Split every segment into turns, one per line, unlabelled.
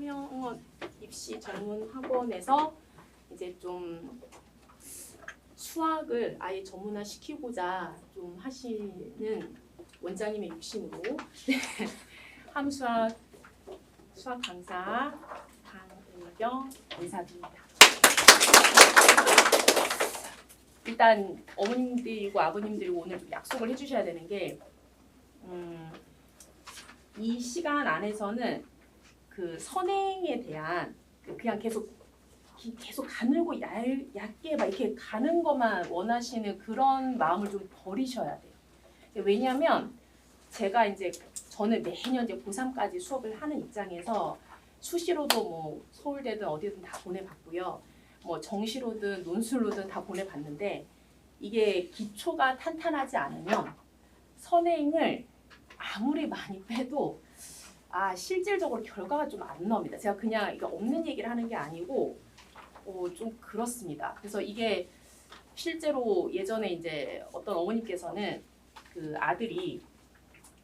서영원 입시 전문 학원에서 이제 좀 수학을 아예 전문화 시키고자 좀 하시는 원장님의 욕심으로 함수학 수학 강사 강은경 의사입니다. 일단 어머님들이고 아버님들이고 오늘 좀 약속을 해주셔야 되는 게 이 시간 안에서는 그 선행에 대한 그냥 계속 가늘고 얇게 막 이렇게 가는 것만 원하시는 그런 마음을 좀 버리셔야 돼요. 왜냐하면 저는 매년 이제 고3까지 수업을 하는 입장에서 수시로도 뭐 서울대든 어디든 다 보내봤고요. 뭐 정시로든 논술로든 다 보내봤는데 이게 기초가 탄탄하지 않으면 선행을 아무리 많이 빼도 실질적으로 결과가 좀 안 나옵니다. 제가 그냥 이거 없는 얘기를 하는 게 아니고 좀 그렇습니다. 그래서 이게 실제로 예전에 이제 어떤 어머니께서는 그 아들이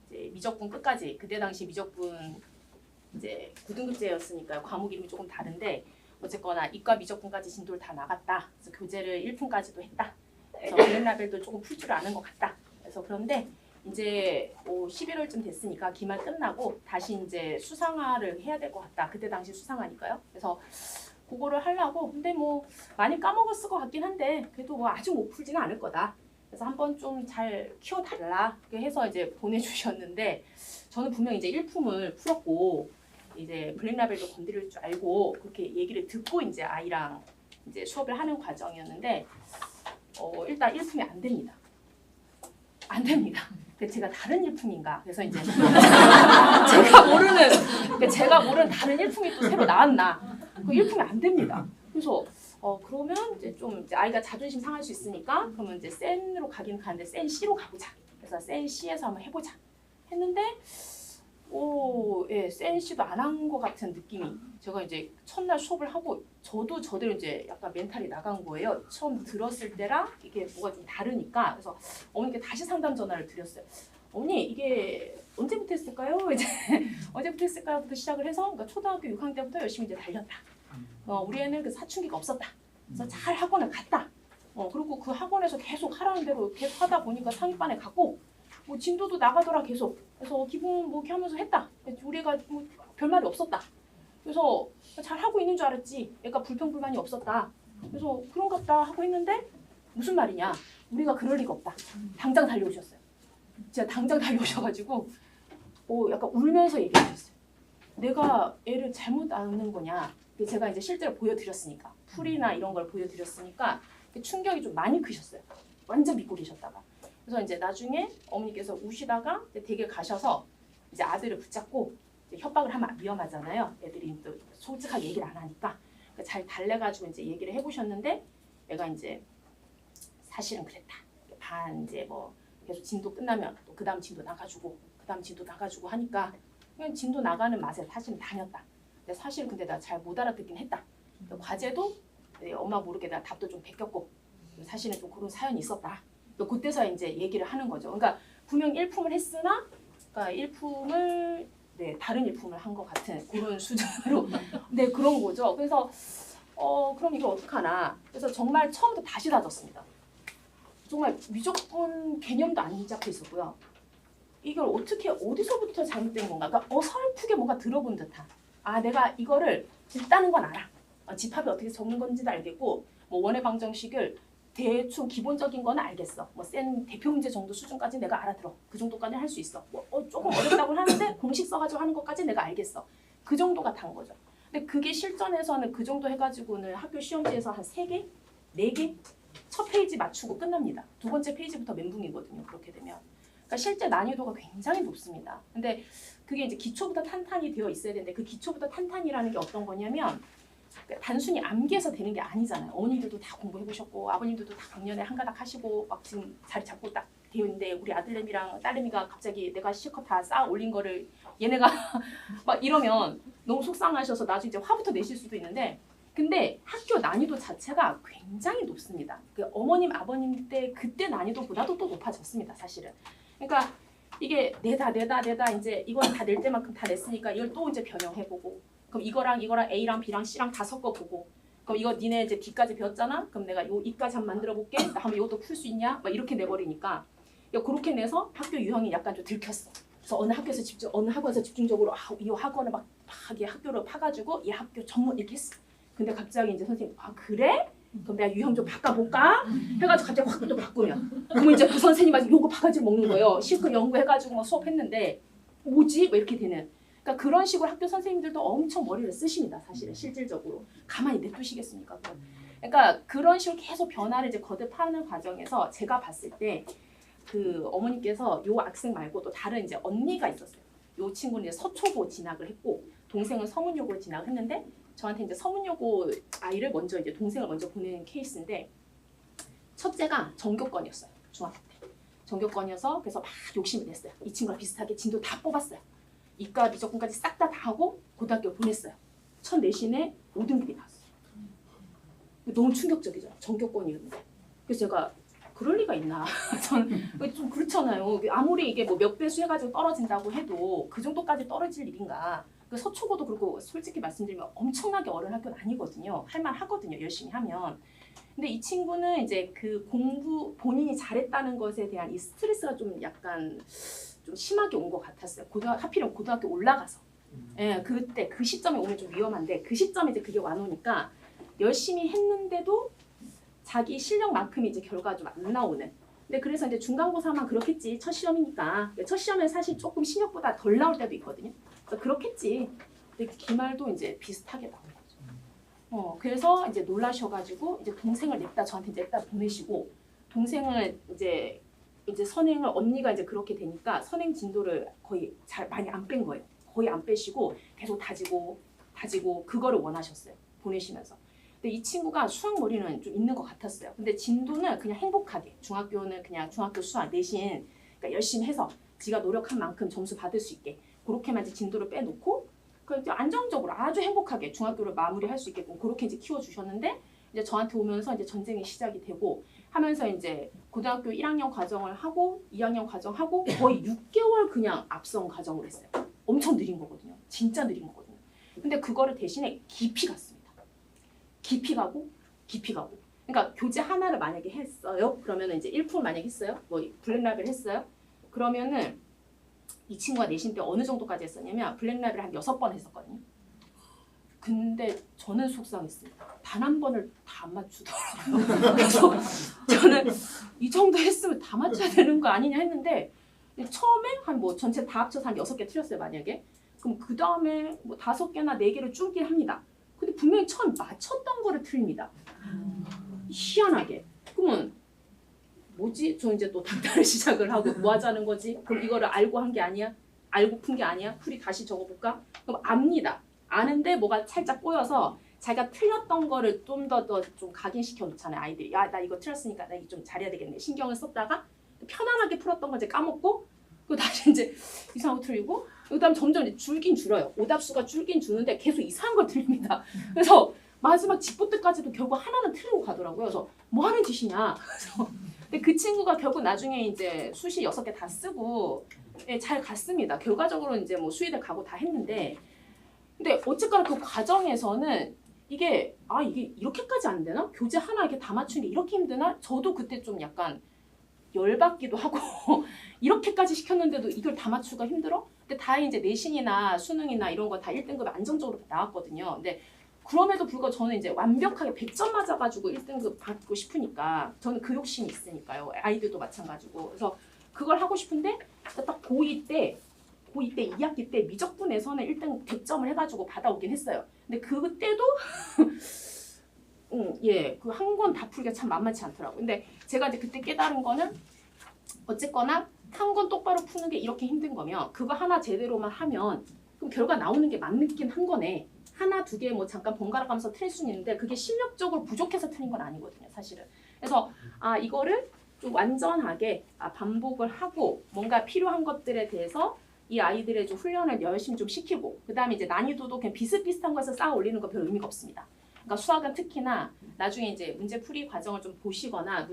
이제 미적분 끝까지 그때 당시 미적분 이제 9등급제였으니까 과목 이름이 조금 다른데 어쨌거나 이과 미적분까지 진도를 다 나갔다. 그래서 교재를 1품까지도 했다. 그래서 블랙라벨도 조금 풀 줄 아는 것 같다. 그래서 그런데 이제 11월쯤 됐으니까 기말 끝나고 다시 이제 수상화를 해야 될 것 같다. 그때 당시 수상화니까요. 그래서 그거를 하려고 근데 뭐 많이 까먹었을 것 같긴 한데 그래도 뭐 아직 못 풀지는 않을 거다. 그래서 한번 좀 잘 키워달라 이렇게 해서 이제 보내주셨는데 저는 분명 이제 1품을 풀었고 이제 블랙라벨도 건드릴 줄 알고 그렇게 얘기를 듣고 이제 아이랑 이제 수업을 하는 과정이었는데 일단 1품이 안 됩니다. 안 됩니다. 제가 다른 일품인가? 그래서 이제 제가 모르는 다른 일품이 또 새로 나왔나? 그 일품이 안 됩니다. 그래서 그러면 이제 좀 이제 아이가 자존심 상할 수 있으니까 그러면 이제 센으로 가긴 가는데 센 C로 가보자. 그래서 센 C에서 한번 해보자. 했는데 센 C도 안 한 것 같은 느낌이. 제가 이제 첫날 수업을 하고 저도 저대로 이제 약간 멘탈이 나간 거예요. 처음 들었을 때랑 이게 뭐가 좀 다르니까. 그래서 어머니께 다시 상담 전화를 드렸어요. 어머니 이게 언제부터 했을까요? 이제 언제부터 했을까요?부터 시작을 해서 그러니까 초등학교 6학년 때부터 열심히 이제 달렸다. 우리 애는 그 사춘기가 없었다. 그래서 잘 학원을 갔다. 그리고 그 학원에서 계속 하라는 대로 계속 하다 보니까 상위반에 갔고 뭐 진도도 나가더라 계속. 그래서 기분 뭐 이렇게 하면서 했다. 우리가 뭐 별말이 없었다. 그래서 잘 하고 있는 줄 알았지. 애가 불평불만이 없었다. 그래서 그런갑다 하고 있는데 무슨 말이냐? 우리가 그럴 리가 없다. 당장 달려오셨어요. 진짜 당장 달려오셔가지고 약간 울면서 얘기하셨어요. 내가 애를 잘못 아는 거냐? 제가 이제 실제로 보여드렸으니까 풀이나 이런 걸 보여드렸으니까 충격이 좀 많이 크셨어요. 완전 믿고 계셨다가. 그래서 이제 나중에 어머니께서 우시다가 이제 댁에 가셔서 이제 아들을 붙잡고 이제 협박을 하면 위험하잖아요. 애들이 또 솔직하게 얘기를 안 하니까. 그러니까 잘 달래가지고 이제 얘기를 해보셨는데 애가 이제 사실은 그랬다. 반 이제 뭐 계속 진도 끝나면 또 그 다음 진도 나가주고 그 다음 진도 나가주고 하니까 그냥 진도 나가는 맛에 사실은 다녔다. 근데 사실은 근데 나 잘 못 알아듣긴 했다. 과제도 엄마 모르게 나 답도 좀 베꼈고 사실은 좀 그런 사연이 있었다. 그때서 이제 얘기를 하는 거죠. 그러니까 분명 1품을 했으나 그러니까 1품을 다른 1품을 한 것 같은 그런 수준으로 그런 거죠. 그래서 그럼 이거 어떡하나. 그래서 정말 처음부터 다시 다졌습니다. 정말 미적분 개념도 안 잡혀 있었고요. 이걸 어떻게 어디서부터 잘못된 건가? 그러니까 어설프게 뭔가 들어본 듯한. 내가 이거를 있다는 건 알아. 집합이 어떻게 적는 건지도 알겠고 뭐 원의 방정식을 대충 기본적인 건 알겠어. 뭐 센 대표 문제 정도 수준까지 내가 알아들어. 그 정도까지 할 수 있어. 뭐 조금 어렵다고 하는데 공식 써가지고 하는 것까지 내가 알겠어. 그 정도가 단 거죠. 근데 그게 실전에서는 그 정도 해가지고는 학교 시험지에서 한 3개? 4개? 첫 페이지 맞추고 끝납니다. 두 번째 페이지부터 멘붕이거든요. 그렇게 되면. 그러니까 실제 난이도가 굉장히 높습니다. 근데 그게 이제 기초부터 탄탄히 되어 있어야 되는데 그 기초부터 탄탄이라는 게 어떤 거냐면 단순히 암기해서 되는 게 아니잖아요. 어머니들도 다 공부해보셨고 아버님들도 다 작년에 한 가닥 하시고 막 지금 자리 잡고 딱 되어 있는데 우리 아들내미랑 딸내미가 갑자기 내가 실컷 다 쌓아 올린 거를 얘네가 막 이러면 너무 속상하셔서 나중에 이제 화부터 내실 수도 있는데 근데 학교 난이도 자체가 굉장히 높습니다. 그 어머님 아버님 때 그때 난이도보다도 또 높아졌습니다. 사실은. 그러니까 이게 내다 이제 이건 다 낼 때만큼 다 냈으니까 이걸 또 이제 변형해보고 그럼 이거랑 A랑 B랑 C랑 다 섞어보고 그럼 이거 니네 이제 D까지 배웠잖아? 그럼 내가 요 E까지 한번 만들어볼게. 하면 이것도 풀 수 있냐? 막 이렇게 내버리니까 그렇게 내서 학교 유형이 약간 좀 들켰어. 그래서 어느 학원에서 집중적으로 이 학원을 막 이 학교를 파가지고 이 학교 전문 이렇게 했어. 근데 갑자기 이제 선생님 그래? 그럼 내가 유형 좀 바꿔볼까? 해가지고 갑자기 확 또 바꾸면 그러면 이제 그 선생님한테 요거 바가지를 먹는 거예요. 실컷 연구해가지고 막 수업했는데 뭐지? 뭐 이렇게 되는. 그러니까 그런 식으로 학교 선생님들도 엄청 머리를 쓰십니다. 사실은 실질적으로 가만히 냅두시겠습니까? 그러니까 그런 식으로 계속 변화를 이제 거듭하는 과정에서 제가 봤을 때 그 어머니께서 요 학생 말고 또 다른 이제 언니가 있었어요. 요 친구는 이제 서초고 진학을 했고 동생은 서문여고 진학을 했는데 저한테 이제 서문여고 아이를 먼저 이제 동생을 먼저 보내는 케이스인데 첫째가 전교권이었어요. 중학교 때 전교권이어서 그래서 막 욕심을 냈어요. 이 친구랑 비슷하게 진도 다 뽑았어요. 이과 미적분까지 싹 다 하고 고등학교 보냈어요. 첫 내신에 5등급이 나왔어요. 너무 충격적이죠. 전교권이었는데. 그래서 제가 그럴 리가 있나? 저는 좀 그렇잖아요. 아무리 이게 뭐 몇 배수 해가지고 떨어진다고 해도 그 정도까지 떨어질 일인가? 그 서초고도 그렇고 솔직히 말씀드리면 엄청나게 어려운 학교는 아니거든요. 할만 하거든요. 열심히 하면. 근데 이 친구는 이제 그 공부 본인이 잘했다는 것에 대한 이 스트레스가 좀 약간 좀 심하게 온 것 같았어요. 하필이면 고등학교 올라가서. 예, 그때 그 시점에 오면 좀 위험한데 그 시점에 이제 그게 와놓으니까 열심히 했는데도 자기 실력만큼 이제 결과가 좀 안 나오는. 근데 그래서 이제 중간고사만 그렇겠지. 첫 시험이니까. 첫 시험에 사실 조금 실력보다 덜 나올 때도 있거든요. 그래서 그렇겠지. 근데 기말도 이제 비슷하게 나온 거죠. 그래서 이제 놀라셔가지고 이제 동생을 냅다 저한테 냅다 보내시고 동생을 이제 선행을 언니가 이제 그렇게 되니까 선행 진도를 거의 잘 많이 안 뺀 거예요. 거의 안 빼시고 계속 다지고 그거를 원하셨어요. 보내시면서. 근데 이 친구가 수학 머리는 좀 있는 것 같았어요. 근데 진도는 그냥 행복하게 중학교는 그냥 중학교 수학 내신 그러니까 열심히 해서 지가 노력한 만큼 점수 받을 수 있게 그렇게만 이제 진도를 빼놓고 이제 안정적으로 아주 행복하게 중학교를 마무리할 수 있게끔 그렇게 이제 키워주셨는데 이제 저한테 오면서 이제 전쟁이 시작이 되고 하면서 이제 고등학교 1학년 과정을 하고 2학년 과정하고 거의 6개월 그냥 앞선 과정을 했어요. 엄청 느린 거거든요. 진짜 느린 거거든요. 근데 그거를 대신에 깊이 갔습니다. 깊이 가고. 그러니까 교재 하나를 만약에 했어요. 그러면 이제 1% 만약에 했어요. 뭐 블랙라벨 했어요. 그러면은 이 친구가 내신 때 어느 정도까지 했었냐면 블랙라벨 한 6번 했었거든요. 근데 저는 속상했습니다. 단 한 번을 다 안 맞추더라고요. 그래서 저는 이 정도 했으면 다 맞춰야 되는 거 아니냐 했는데 처음에 한 뭐 전체 다 합쳐서 한 6개 틀렸어요. 만약에. 그럼 그 다음에 뭐 5개나 4개를 줄긴 합니다. 근데 분명히 처음 맞췄던 거를 틀립니다. 희한하게. 그러면 뭐지? 저 이제 또 당단을 시작을 하고 뭐 하자는 거지? 그럼 이거를 알고 한 게 아니야? 알고 푼 게 아니야? 풀이 다시 적어볼까? 그럼 압니다. 아는데 뭐가 살짝 꼬여서 자기가 틀렸던 거를 좀 더 좀 각인시켜 놓잖아요. 아이들이. 야, 나 이거 틀렸으니까 나 이거 좀 잘해야 되겠네. 신경을 썼다가 편안하게 풀었던 거 이제 까먹고 그 다시 이제 이상한 거 틀리고 그다음 점점 이제 줄긴 줄어요. 오답수가 줄긴 주는데 계속 이상한 걸 틀립니다. 그래서 마지막 집보 때까지도 결국 하나는 틀리고 가더라고요. 그래서 뭐 하는 짓이냐. 그래서 근데 그 친구가 결국 나중에 이제 수시 6개 다 쓰고 잘 갔습니다. 결과적으로 이제 뭐 수의대 가고 다 했는데 근데 어쨌거나 그 과정에서는 이게 이렇게까지 안 되나? 교재 하나 이렇게 다 맞추는 게 이렇게 힘드나? 저도 그때 좀 약간 열받기도 하고 이렇게까지 시켰는데도 이걸 다 맞추기가 힘들어? 근데 다행히 이제 내신이나 수능이나 이런 거 다 1등급 안정적으로 나왔거든요. 근데 그럼에도 불구하고 저는 이제 완벽하게 100점 맞아가지고 1등급 받고 싶으니까 저는 그 욕심이 있으니까요. 아이들도 마찬가지고. 그래서 그걸 하고 싶은데 딱 고2 때 2학기 때 미적분에서는 1등 100점을 해가지고 받아오긴 했어요. 근데 그때도 그 한 권 다 풀기가 참 만만치 않더라고요. 근데 제가 이제 그때 깨달은 거는 어쨌거나 한 권 똑바로 푸는 게 이렇게 힘든 거면 그거 하나 제대로만 하면 그럼 결과 나오는 게 맞긴 한 거네. 하나, 2개 뭐 잠깐 번갈아 가면서 틀릴 수는 있는데 그게 실력적으로 부족해서 틀린 건 아니거든요. 사실은. 그래서 이거를 좀 완전하게 반복을 하고 뭔가 필요한 것들에 대해서 이 아이들의 좀 훈련을 열심히 좀 시키고 그 다음에 이제 난이도도 그냥 비슷비슷한 것을 쌓아 올리는 거 별 의미가 없습니다. 그러니까 수학은 특히나 나중에 이제 문제 풀이 과정을 좀 보시거나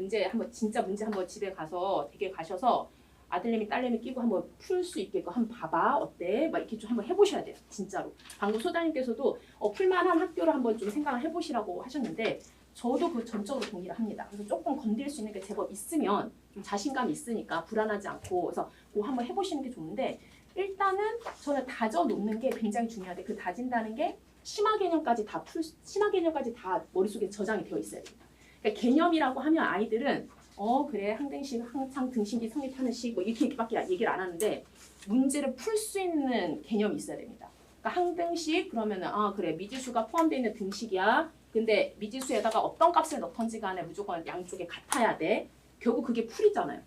진짜 문제 한번 집에 가서 댁에 가셔서 아들내미 딸내미 끼고 한번 풀 수 있게끔 한번 봐봐 어때? 막 이렇게 좀 한번 해보셔야 돼요. 진짜로. 방금 소장님께서도 풀만한 학교를 한번 좀 생각을 해보시라고 하셨는데 저도 그 전적으로 동의를 합니다. 그래서 조금 건드릴 수 있는 게 제법 있으면 좀 자신감이 있으니까 불안하지 않고 그래서 그거 한번 해보시는 게 좋은데 일단은 저는 다져 놓는 게 굉장히 중요한데 그 다진다는 게 심화 개념까지 다 머릿속에 저장이 되어 있어야 됩니다. 그러니까 개념이라고 하면 아이들은 그래 항등식 항상 등식이 성립하는 식 뭐 이렇게밖에 얘기를 안 하는데 문제를 풀 수 있는 개념이 있어야 됩니다. 그러니까 항등식 그러면은 그래 미지수가 포함되어 있는 등식이야. 근데 미지수에다가 어떤 값을 넣던지 간에 무조건 양쪽에 같아야 돼. 결국 그게 풀이잖아요.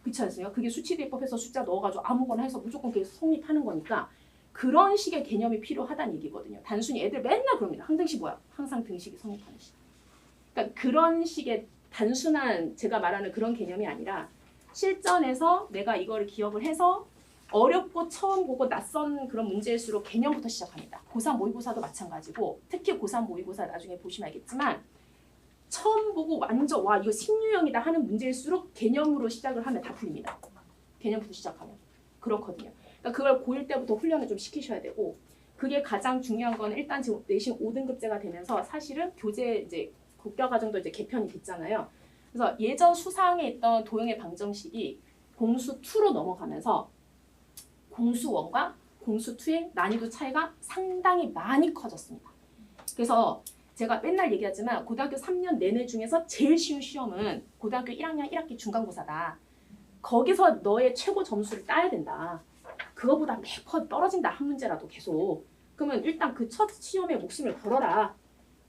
그렇지 않습니까? 그게 수치대입법에서 숫자 넣어가지고 아무거나 해서 무조건 그게 성립하는 거니까 그런 식의 개념이 필요하다는 얘기거든요. 단순히 애들 맨날 그럽니다. 항등식 뭐야? 항상 등식이 성립하는 식. 그러니까 그런 식의 단순한 제가 말하는 그런 개념이 아니라 실전에서 내가 이거를 기억을 해서 어렵고 처음 보고 낯선 그런 문제일수록 개념부터 시작합니다. 고3 모의고사도 마찬가지고 특히 고3 모의고사 나중에 보시면 알겠지만 처음 보고 완전 와 이거 신유형이다 하는 문제일수록 개념으로 시작을 하면 다 풀립니다. 개념부터 시작하면 그렇거든요. 그러니까 그걸 고1 때부터 훈련을 좀 시키셔야 되고 그게 가장 중요한 건 일단 지금 내신 5등급제가 되면서 사실은 교재 이제 국가과정도 이제 개편이 됐잖아요. 그래서 예전 수상에 있던 도형의 방정식이 공수 2로 넘어가면서 공수 1과 공수 2의 난이도 차이가 상당히 많이 커졌습니다. 그래서 제가 맨날 얘기하지만 고등학교 3년 내내 중에서 제일 쉬운 시험은 고등학교 1학년 1학기 중간고사다. 거기서 너의 최고 점수를 따야 된다. 그거보다 100% 떨어진다 한 문제라도 계속. 그러면 일단 그 첫 시험에 목숨을 걸어라.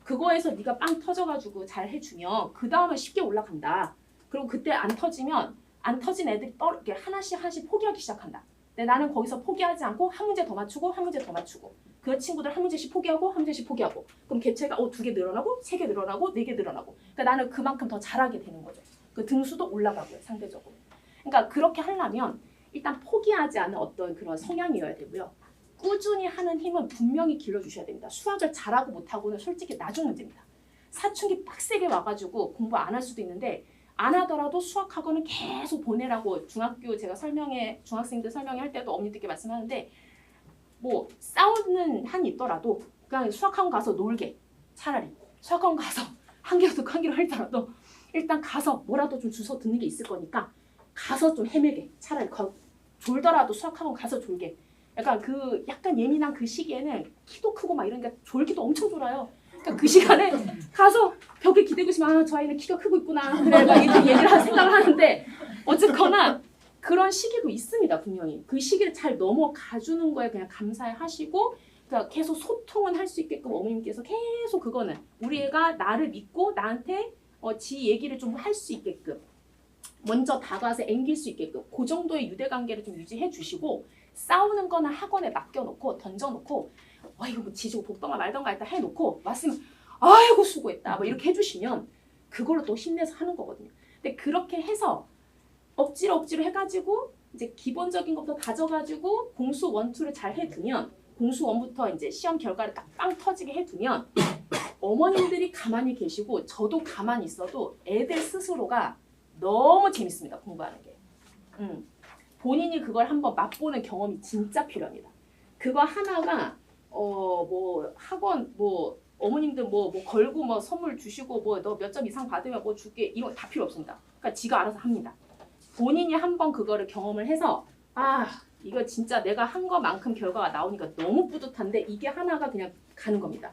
그거에서 네가 빵 터져가지고 잘 해주면 그 다음에 쉽게 올라간다. 그리고 그때 안 터지면 안 터진 애들이 이렇게 하나씩 포기하기 시작한다. 근데 나는 거기서 포기하지 않고 한 문제 더 맞추고 한 문제 더 맞추고 그 친구들 한 문제씩 포기하고 한 문제씩 포기하고 그럼 개체가 2개 늘어나고 3개 늘어나고 4개 늘어나고 그러니까 나는 그만큼 더 잘하게 되는 거죠. 그 등수도 올라가고요. 상대적으로. 그러니까 그렇게 하려면 일단 포기하지 않는 어떤 그런 성향이어야 되고요. 꾸준히 하는 힘은 분명히 길러주셔야 됩니다. 수학을 잘하고 못하고는 솔직히 나중 문제입니다. 사춘기 빡세게 와가지고 공부 안 할 수도 있는데 안 하더라도 수학학원은 계속 보내라고 중학교 제가 중학생들 설명할 때도 어머니들께 말씀하는데 뭐 싸우는 한이 있더라도 그냥 수학학원 가서 놀게 차라리 수학학원 가서 한 개로 듣고 한 개로 할더라도 일단 가서 뭐라도 좀 주워 듣는 게 있을 거니까 가서 좀 헤매게 차라리 졸더라도 수학학원 가서 졸게 약간 예민한 그 시기에는 키도 크고 막 이러니까 졸기도 엄청 졸아요. 그러니까 그 시간에 가서 벽에 기대고 있으면 저 아이는 키가 크고 있구나 그래 막 이렇게 생각을 하는데 어쨌거나 그런 시기도 있습니다. 분명히 그 시기를 잘 넘어가주는 거에 그냥 감사하시고 그러니까 계속 소통은 할 수 있게끔 어머님께서 계속 그거는 우리 애가 나를 믿고 나한테 지 얘기를 좀 할 수 있게끔 먼저 다가와서 앵길 수 있게끔 그 정도의 유대관계를 좀 유지해 주시고 싸우는 거나 학원에 맡겨놓고 던져놓고 이거 뭐 지지고 볶던가 말던가 일단 해놓고 왔으면 아이고 수고했다 뭐 이렇게 해주시면 그걸로 또 힘내서 하는 거거든요. 근데 그렇게 해서 억지로 해가지고 이제 기본적인 것부터 다져가지고 공수 1, 2를 잘 해두면 공수 1부터 이제 시험 결과를 딱 빵 터지게 해두면 어머님들이 가만히 계시고 저도 가만히 있어도 애들 스스로가 너무 재밌습니다. 공부하는 게. 본인이 그걸 한번 맛보는 경험이 진짜 필요합니다. 그거 하나가 뭐 학원 뭐 어머님들 뭐 걸고 뭐 선물 주시고 뭐 너 몇 점 이상 받으면 뭐 줄게 이거 다 필요 없습니다. 그러니까 지가 알아서 합니다. 본인이 한번 그거를 경험을 해서 이거 진짜 내가 한 거만큼 결과가 나오니까 너무 뿌듯한데 이게 하나가 그냥 가는 겁니다.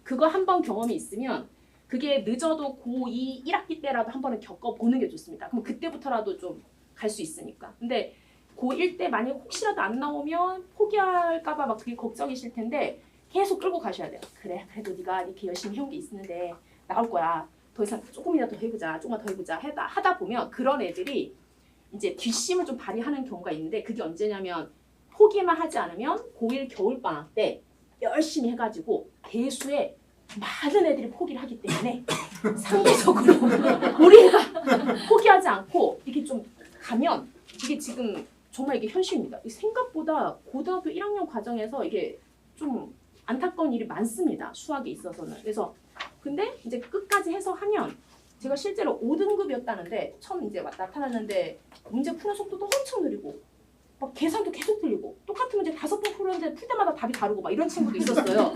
그거 한번 경험이 있으면 그게 늦어도 고2 1학기 때라도 한 번은 겪어보는 게 좋습니다. 그럼 그때부터라도 좀 갈 수 있으니까. 근데 고1 때 만약 혹시라도 안 나오면 포기할까봐 막 그게 걱정이실 텐데 계속 끌고 가셔야 돼요. 그래 그래도 네가 이렇게 열심히 해온 게 있는데 나올 거야. 더 이상 조금이라도 더 해보자. 조금만 더 해보자. 하다 보면 그런 애들이 이제 뒷심을 좀 발휘하는 경우가 있는데 그게 언제냐면 포기만 하지 않으면 고1 겨울방학 때 열심히 해가지고 대수에 많은 애들이 포기를 하기 때문에 상대적으로 우리 애가 포기하지 않고 이렇게 좀 가면 이게 지금 정말 이게 현실입니다. 생각보다 고등학교 1학년 과정에서 이게 좀 안타까운 일이 많습니다. 수학에 있어서는. 그래서 근데 이제 끝까지 해서 하면 제가 실제로 5등급이었다는데 처음 이제 나타났는데 문제 푸는 속도도 엄청 느리고 막 계산도 계속 틀리고 똑같은 문제 5번 풀었는데 풀 때마다 답이 다르고 막 이런 친구도 있었어요.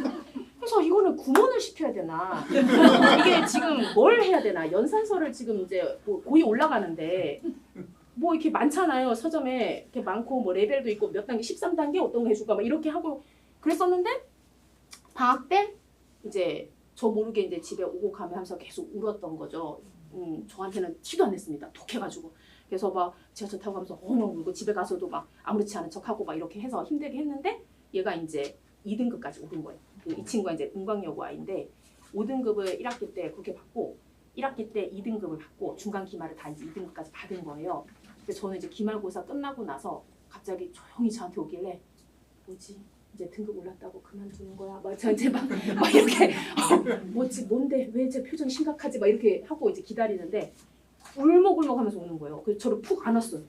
그래서 이거는 구몬을 시켜야 되나 이게 지금 뭘 해야 되나 연산서를 지금 이제 뭐 고이 올라가는데 뭐 이렇게 많잖아요. 서점에 이렇게 많고 뭐 레벨도 있고 몇 단계 13단계 어떤 거 해줄까 막 이렇게 하고 그랬었는데 방학 때 이제 저 모르게 이제 집에 오고 가면 하면서 계속 울었던 거죠. 저한테는 티도 안 냈습니다. 독해가지고. 그래서 막 지하철 타고 가면서 엉엉 울고 집에 가서도 막 아무렇지 않은 척하고 막 이렇게 해서 힘들게 했는데 얘가 이제 2등급까지 오른 거예요. 이 친구가 이제 은광여고 아이인데 5등급을 1학기 때 그렇게 받고 1학기 때 2등급을 받고 중간 기말을 다 이제 2등급까지 받은 거예요. 근데 저는 이제 기말고사 끝나고 나서 갑자기 조용히 저한테 오길래 뭐지? 이제 등급 올랐다고 그만두는 거야? 막 이제 막 이렇게 뭐지? 뭔데? 왜 제 표정이 심각하지? 막 이렇게 하고 이제 기다리는데 울먹울먹하면서 오는 거예요. 그래서 저를 푹 안았어요.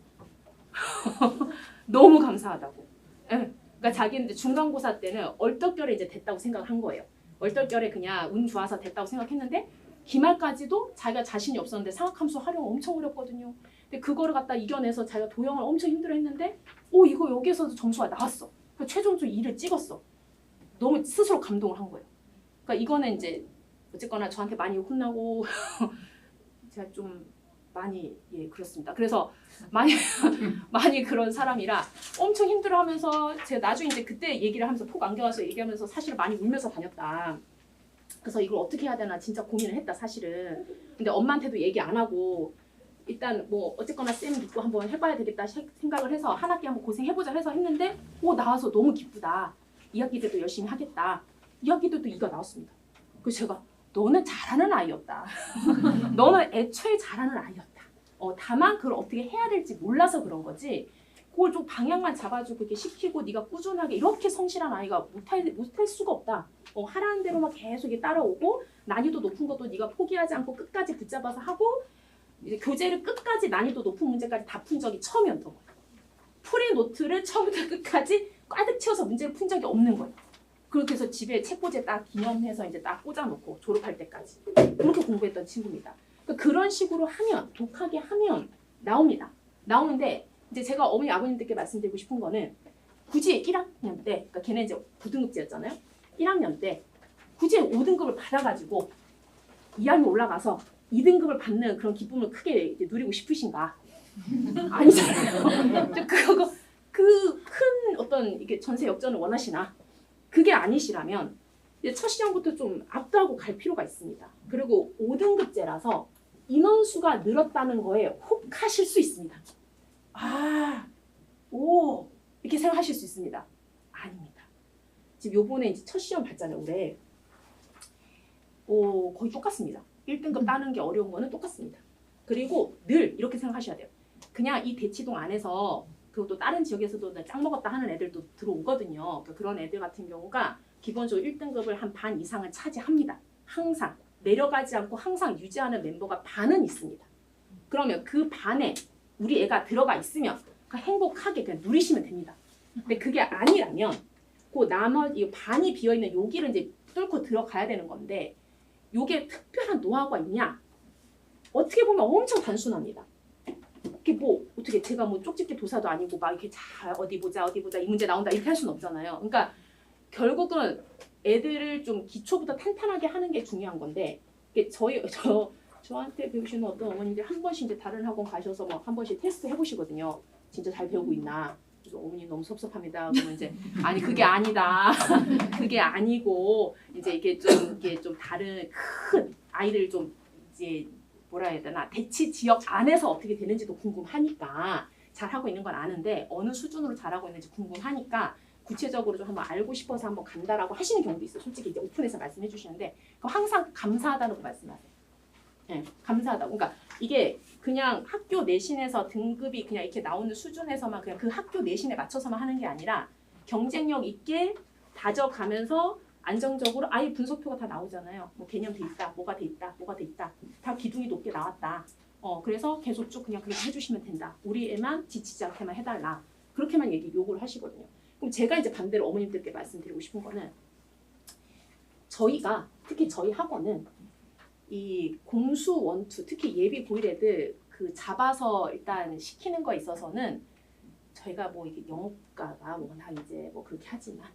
너무 감사하다고. 네. 그러니까 자기는 이제 중간고사 때는 얼떨결에 이제 됐다고 생각을 한 거예요. 얼떨결에 그냥 운 좋아서 됐다고 생각했는데 기말까지도 자기가 자신이 없었는데 상학함수 활용 엄청 어렵거든요. 근데 그거를 갖다 이겨내서 자기가 도형을 엄청 힘들어했는데 이거 여기에서도 점수가 나왔어. 그래서 최종적으로 2를 찍었어. 너무 스스로 감동을 한 거예요. 그러니까 이거는 이제 어쨌거나 저한테 많이 혼나고 제가 좀 많이 그렇습니다. 그래서 많이 그런 사람이라 엄청 힘들어하면서 제가 나중에 이제 그때 얘기를 하면서 톡 안겨와서 얘기하면서 사실은 많이 울면서 다녔다. 그래서 이걸 어떻게 해야 되나 진짜 고민을 했다 사실은. 근데 엄마한테도 얘기 안 하고 일단 뭐 어쨌거나 쌤 믿고 한번 해봐야 되겠다 생각을 해서 한 학기 한번 고생해보자 해서 했는데 나와서 너무 기쁘다. 2학기 때도 열심히 하겠다. 2학기 때도 2가 나왔습니다. 그래서 제가 너는 잘하는 아이였다. 너는 애초에 잘하는 아이였다. 다만 그걸 어떻게 해야 될지 몰라서 그런 거지. 그걸 좀 방향만 잡아주고 이렇게 시키고 네가 꾸준하게 이렇게 성실한 아이가 못할 수가 없다. 하라는 대로만 계속 이렇게 따라오고 난이도 높은 것도 네가 포기하지 않고 끝까지 붙잡아서 하고 이제 교재를 끝까지 난이도 높은 문제까지 다 푼 적이 처음이었던 거예요. 프리 노트를 처음부터 끝까지 가득 채워서 문제를 푼 적이 없는 거예요. 그렇게 해서 집에 책꽂이에 딱 기념해서 이제 딱 꽂아놓고 졸업할 때까지 그렇게 공부했던 친구입니다. 그러니까 그런 식으로 하면 독하게 하면 나옵니다. 나오는데 이제 제가 어머니 아버님들께 말씀드리고 싶은 거는 굳이 1학년 때 그러니까 걔네 이제 9등급제였잖아요. 1학년 때 굳이 5등급을 받아가지고 2학년 올라가서 2등급을 받는 그런 기쁨을 크게 이제 누리고 싶으신가? 아니잖아요. 그 큰 어떤 이게 전세 역전을 원하시나? 그게 아니시라면 이제 첫 시험부터 좀 압도하고 갈 필요가 있습니다. 그리고 5등급제라서 인원수가 늘었다는 거에 혹하실 수 있습니다. 이렇게 생각하실 수 있습니다. 아닙니다. 지금 요번에 이제 첫 시험 봤잖아요, 올해. 거의 똑같습니다. 1등급 따는 게 어려운 거는 똑같습니다. 그리고 늘 이렇게 생각하셔야 돼요. 그냥 이 대치동 안에서 그것도 다른 지역에서도 짱 먹었다 하는 애들도 들어오거든요. 그러니까 그런 애들 같은 경우가 기본적으로 1등급을 한 반 이상을 차지합니다. 항상 내려가지 않고 항상 유지하는 멤버가 반은 있습니다. 그러면 그 반에 우리 애가 들어가 있으면 행복하게 그냥 누리시면 됩니다. 근데 그게 아니라면 그 나머지 반이 비어있는 여기를 이제 뚫고 들어가야 되는 건데 요게 특별한 노하우가 있냐? 어떻게 보면 엄청 단순합니다. 이게 뭐 어떻게 제가 뭐 쪽집게 도사도 아니고 막 이렇게 잘 어디 보자 이 문제 나온다 이렇게 할 수는 없잖아요. 그러니까 결국은 애들을 좀 기초부터 탄탄하게 하는 게 중요한 건데 이게 저한테 배우시는 어떤 어머님들 한 번씩 이제 다른 학원 가셔서 막 한 번씩 테스트 해보시거든요. 진짜 잘 배우고 있나? 그래서 어머니 너무 섭섭합니다. 그러면 이제 아니 그게 아니다. 그게 아니고 이제 이게 좀 다른 큰 아이들 좀 이제 뭐라 해야 되나 대치 지역 안에서 어떻게 되는지도 궁금하니까 잘하고 있는 건 아는데 어느 수준으로 잘하고 있는지 궁금하니까 구체적으로 좀 한번 알고 싶어서 한번 간다라고 하시는 경우도 있어요. 솔직히 이제 오픈해서 말씀해 주시는데 그럼 항상 감사하다고 말씀하세요. 네, 감사하다고. 그러니까 이게 그냥 학교 내신에서 등급이 그냥 이렇게 나오는 수준에서만 그냥 그 학교 내신에 맞춰서만 하는 게 아니라 경쟁력 있게 다져가면서 안정적으로 아예 분석표가 다 나오잖아요. 뭐 개념 돼 있다, 뭐가 돼 있다, 다 기둥이 높게 나왔다. 그래서 계속 쭉 그냥 그렇게 해주시면 된다. 우리 애만 지치지 않게만 해달라. 그렇게만 요구를 하시거든요. 그럼 제가 이제 반대로 어머님들께 말씀드리고 싶은 거는 저희가 특히 저희 학원은 이 공수 원투 특히 예비 고일 애들 그 잡아서 일단 시키는 거에 있어서는 저희가 뭐 이게 영어과가 워낙 이제 뭐 그렇게 하지만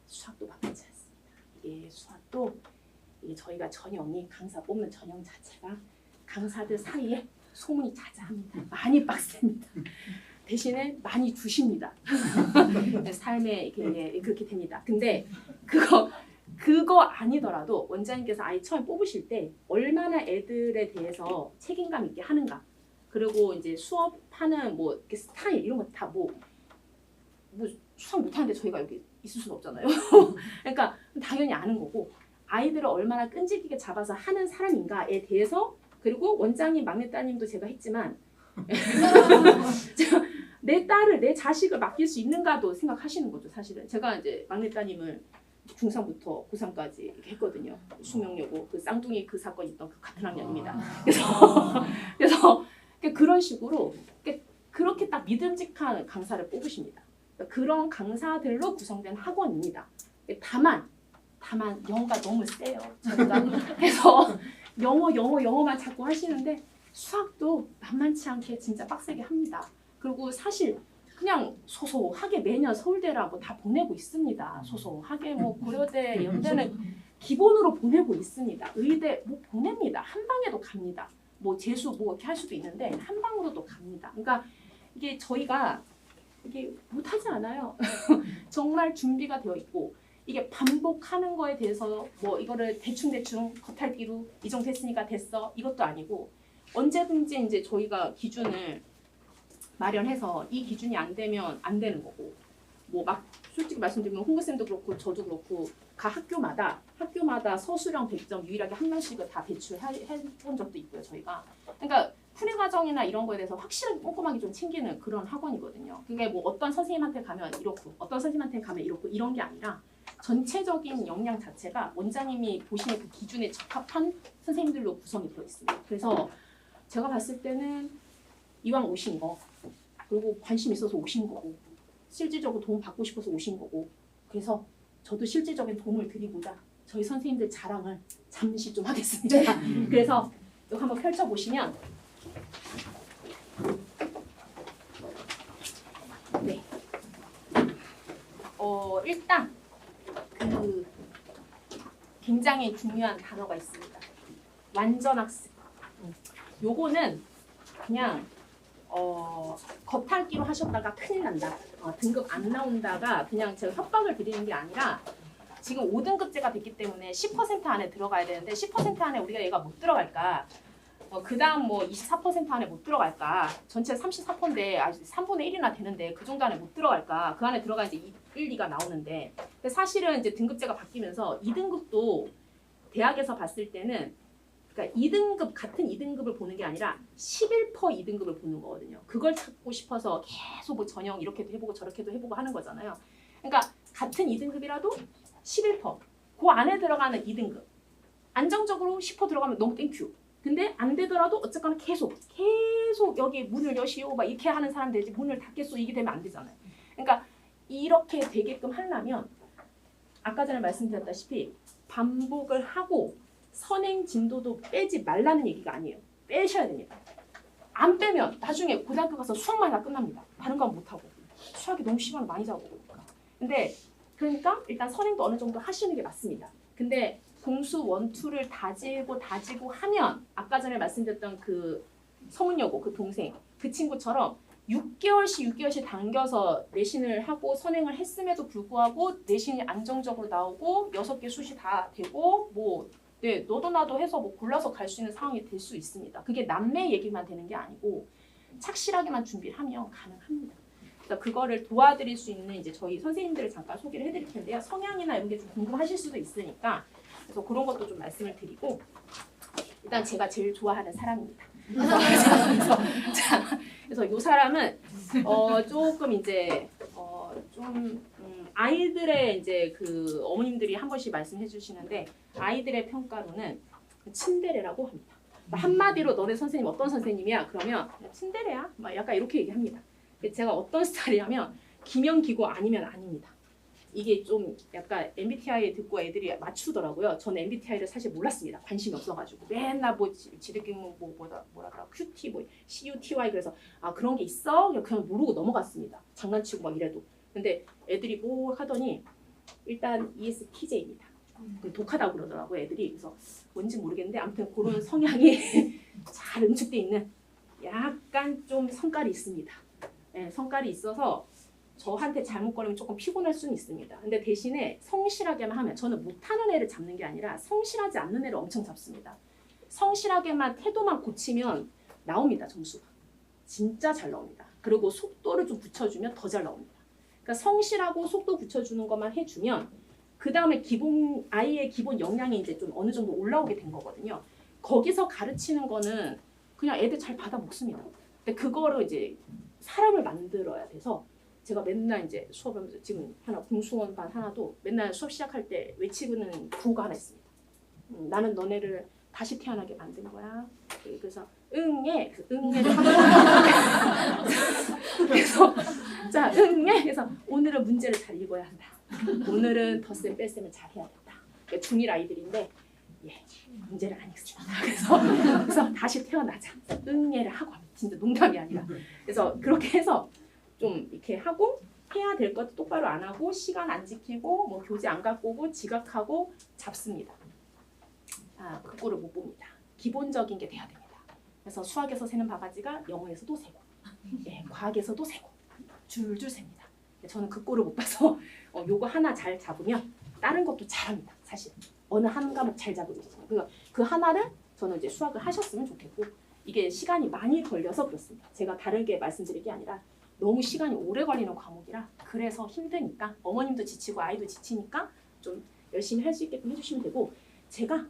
수학도 만만치 않습니다. 이게 수학도 이게 저희가 전형이 강사 뽑는 전형 자체가 강사들 사이에 소문이 자자합니다. 많이 빡셉니다. 대신에 많이 두십니다. 삶에 이렇게 그렇게 됩니다. 근데 그거 아니더라도 원장님께서 아이 처음 뽑으실 때 얼마나 애들에 대해서 책임감 있게 하는가, 그리고 이제 수업하는 뭐 이렇게 스타일 이런 거 다 뭐 수학 못하는데 저희가 여기 있을 수는 없잖아요. 그러니까 당연히 아는 거고, 아이들을 얼마나 끈질기게 잡아서 하는 사람인가에 대해서, 그리고 원장님 막내 따님도 제가 했지만 내 딸을 내 자식을 맡길 수 있는가도 생각하시는 거죠. 사실은 제가 이제 막내 따님을 중3부터 고3까지 이렇게 했거든요. 수명여고 그 쌍둥이 그 사건 있던 그 같은 학년입니다. 그래서 그런 식으로 그렇게 딱 믿음직한 강사를 뽑으십니다. 그런 강사들로 구성된 학원입니다. 다만 영어가 너무 세요. 그래서 영어만 자꾸 하시는데 수학도 만만치 않게 진짜 빡세게 합니다. 그리고 사실 그냥 소소하게 매년 서울대랑 뭐 다 보내고 있습니다. 소소하게 뭐 고려대, 연대는 기본으로 보내고 있습니다. 의대 뭐 보냅니다. 한 방에도 갑니다. 뭐 재수 뭐 이렇게 할 수도 있는데 한 방으로도 갑니다. 그러니까 이게 저희가 이게 못하지 않아요. 정말 준비가 되어 있고, 이게 반복하는 거에 대해서 뭐 이거를 대충 겉핥기로 이 정도 됐으니까 됐어 이것도 아니고, 언제든지 이제 저희가 기준을 마련해서 이 기준이 안 되면 안 되는 거고, 뭐 막 솔직히 말씀드리면 홍구쌤도 그렇고 저도 그렇고 각 학교마다 서술형 100점 유일하게 한 명씩을 다 배출해본 적도 있고요. 저희가 그러니까 풀이 과정이나 이런 거에 대해서 확실하게 꼼꼼하게 좀 챙기는 그런 학원이거든요. 그게 뭐 어떤 선생님한테 가면 이렇고 어떤 선생님한테 가면 이렇고 이런 게 아니라 전체적인 역량 자체가 원장님이 보시는 그 기준에 적합한 선생님들로 구성이 되어 있습니다. 그래서 제가 봤을 때는 이왕 오신 거, 그리고 관심 있어서 오신 거고, 실질적으로 도움 받고 싶어서 오신 거고, 그래서 저도 실질적인 도움을 드리고자 저희 선생님들 자랑을 잠시 좀 하겠습니다. 그래서 이거 한번 펼쳐보시면, 네, 일단 그 굉장히 중요한 단어가 있습니다. 완전 학습. 요거는 그냥 겉핥기로 하셨다가 큰일 난다. 등급 안 나온다가 그냥 제가 협박을 드리는 게 아니라, 지금 5등급제가 됐기 때문에 10% 안에 들어가야 되는데 10% 안에 우리가 얘가 못 들어갈까? 그 다음 뭐 24% 안에 못 들어갈까? 전체 34%인데 3분의 1이나 되는데 그 정도 안에 못 들어갈까? 그 안에 들어가 이제 1, 2가 나오는데, 근데 사실은 이제 등급제가 바뀌면서 2등급도 대학에서 봤을 때는, 그러니까 2등급 같은 2등급을 보는 게 아니라 11% 2등급을 보는 거거든요. 그걸 찾고 싶어서 계속 뭐 전형 이렇게도 해보고 저렇게도 해보고 하는 거잖아요. 그러니까 같은 2등급이라도 11%, 그 안에 들어가는 2등급 안정적으로 10% 들어가면 너무 땡큐. 근데 안 되더라도 어쨌거나 계속 여기 문을 여시오 막 이렇게 하는 사람들이 문을 닫겠소 이게 되면 안 되잖아요. 그러니까 이렇게 되게끔 하려면 아까 전에 말씀드렸다시피 반복을 하고 선행 진도도 빼지 말라는 얘기가 아니에요. 빼셔야 됩니다. 안 빼면 나중에 고등학교 가서 수학만 다 끝납니다. 다른 건 못하고. 수학이 너무 시간 많이 자고 그러니까. 근데 그러니까 일단 선행도 어느 정도 하시는 게 맞습니다. 근데 공수 원투를 다지고 하면 아까 전에 말씀드렸던 그 성은여고 그 동생 그 친구처럼 6개월씩 당겨서 내신을 하고 선행을 했음에도 불구하고 내신이 안정적으로 나오고 6개 수시 다 되고 뭐 네, 너도 나도 해서 뭐 골라서 갈 수 있는 상황이 될 수 있습니다. 그게 남매 얘기만 되는 게 아니고 착실하게만 준비를 하면 가능합니다. 그래서 그거를 도와드릴 수 있는 이제 저희 선생님들을 잠깐 소개를 해드릴 텐데요. 성향이나 이런 게 좀 궁금하실 수도 있으니까 그래서 그런 것도 좀 말씀을 드리고, 일단 제가 제일 좋아하는 사람입니다. 그래서 이 사람은 조금 이제 좀 아이들의 이제 그 어머님들이 한 번씩 말씀해 주시는데, 아이들의 평가로는 츤데레라고 합니다. 한마디로 너네 선생님 어떤 선생님이야? 그러면 츤데레야? 막 약간 이렇게 얘기합니다. 제가 어떤 스타일이냐면 기면 기고 아니면 아닙니다. 이게 좀 약간 MBTI 듣고 애들이 맞추더라고요. 저는 MBTI를 사실 몰랐습니다. 관심이 없어가지고 맨날 뭐 지들끼리 뭐라더라 QT 뭐 CUTY 그래서 아 그런 게 있어? 그냥 모르고 넘어갔습니다. 장난치고 막 이래도. 근데 애들이 뭐 하더니 일단 ESTJ입니다. 독하다고 그러더라고요 애들이. 그래서 뭔지 모르겠는데 아무튼 그런 성향이 잘 응축돼 있는 약간 좀 성깔이 있습니다. 네, 성깔이 있어서 저한테 잘못 걸리면 조금 피곤할 수는 있습니다. 근데 대신에 성실하게만 하면 저는 못하는 애를 잡는 게 아니라 성실하지 않는 애를 엄청 잡습니다. 성실하게만 태도만 고치면 나옵니다. 점수가. 진짜 잘 나옵니다. 그리고 속도를 좀 붙여주면 더 잘 나옵니다. 그러니까 성실하고 속도 붙여주는 것만 해주면 그 다음에 기본 아이의 기본 역량이 이제 좀 어느 정도 올라오게 된 거거든요. 거기서 가르치는 거는 그냥 애들 잘 받아 먹습니다. 근데 그거를 이제 사람을 만들어야 돼서 제가 맨날 이제 수업하면서 지금 하나 공수원 반 하나도 맨날 수업 시작할 때 외치는 구호가 하나 있습니다. 나는 너네를 다시 태어나게 만든 거야. 그래서 응애, 응애를 하고 그래서 자 응애, 그래서 오늘은 문제를 잘 읽어야 한다. 오늘은 덧셈 뺄셈을 잘 해야겠다. 중1 아이들인데 예 문제를 안 읽습니다. 그래서 다시 태어나자. 응애를 하고 진짜 농담이 아니라. 그래서 그렇게 해서 좀 이렇게 하고 해야 될 것도 똑바로 안 하고 시간 안 지키고 뭐 교재 안 갖고 오고 지각하고 잡습니다. 아, 그거를 못 봅니다. 기본적인 게 돼야 됩니다. 그래서 수학에서 세는 바가지가 영어에서도 세고, 예, 과학에서도 세고, 줄줄 셉니다. 저는 그 꼴을 못 봐서 요거 하나 잘 잡으면 다른 것도 잘합니다. 사실 어느 한 과목 잘 잡으면 그러니까 그 하나를 저는 이제 수학을 하셨으면 좋겠고 이게 시간이 많이 걸려서 그렇습니다. 제가 다르게 말씀드릴 게 아니라 너무 시간이 오래 걸리는 과목이라 그래서 힘드니까 어머님도 지치고 아이도 지치니까 좀 열심히 할 수 있게끔 해주시면 되고 제가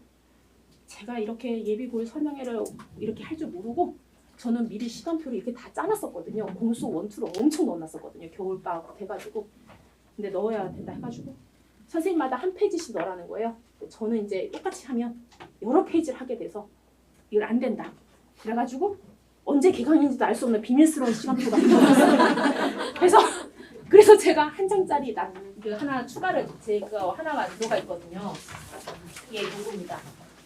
이렇게 예비고일 설명회를 이렇게 할 줄 모르고 저는 미리 시간표를 이렇게 다 짜놨었거든요. 공수 원투를 엄청 넣어놨었거든요. 겨울방학 돼가지고 근데 넣어야 된다 해가지고 선생님마다 한 페이지씩 넣으라는 거예요. 저는 이제 똑같이 하면 여러 페이지를 하게 돼서 이걸 안 된다. 그래가지고 언제 개강인지도 알 수 없는 비밀스러운 시간표가 있어요. 그래서 제가 한 장짜리 그 하나 추가를 제가 하나가 들어가 있거든요. 예, 이겁니다.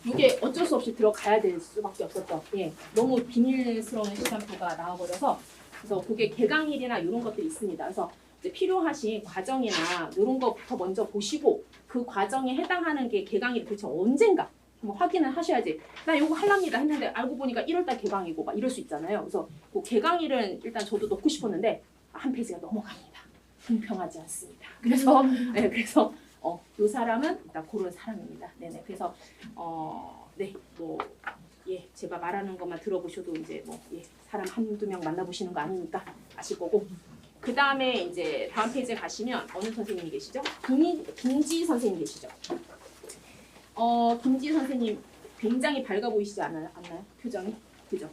이게 어쩔 수 없이 들어가야 될 수밖에 없었죠. 예, 너무 비밀스러운 시간표가 나와버려서 그래서 그게 개강일이나 이런 것들이 있습니다. 그래서 이제 필요하신 과정이나 이런 것부터 먼저 보시고 그 과정에 해당하는 게 개강일이 도대체 언젠가 확인을 하셔야지. 나 이거 하랍니다 했는데 알고 보니까 1월달 개강이고 막 이럴 수 있잖아요. 그래서 그 개강일은 일단 저도 넣고 싶었는데 한 페이지가 넘어갑니다. 공평하지 않습니다. 그래서 네, 그래서 이 사람은 일단 그런 사람입니다. 네네. 그래서 네, 뭐 예, 제가 말하는 것만 들어보셔도 이제 뭐 예, 사람 한두 명 만나보시는 거 아니니까 아실 거고. 그 다음에 이제 다음 페이지에 가시면 어느 선생님이 계시죠? 김지 선생님 계시죠? 김지 선생님 굉장히 밝아 보이시지 않나요? 표정이? 그죠?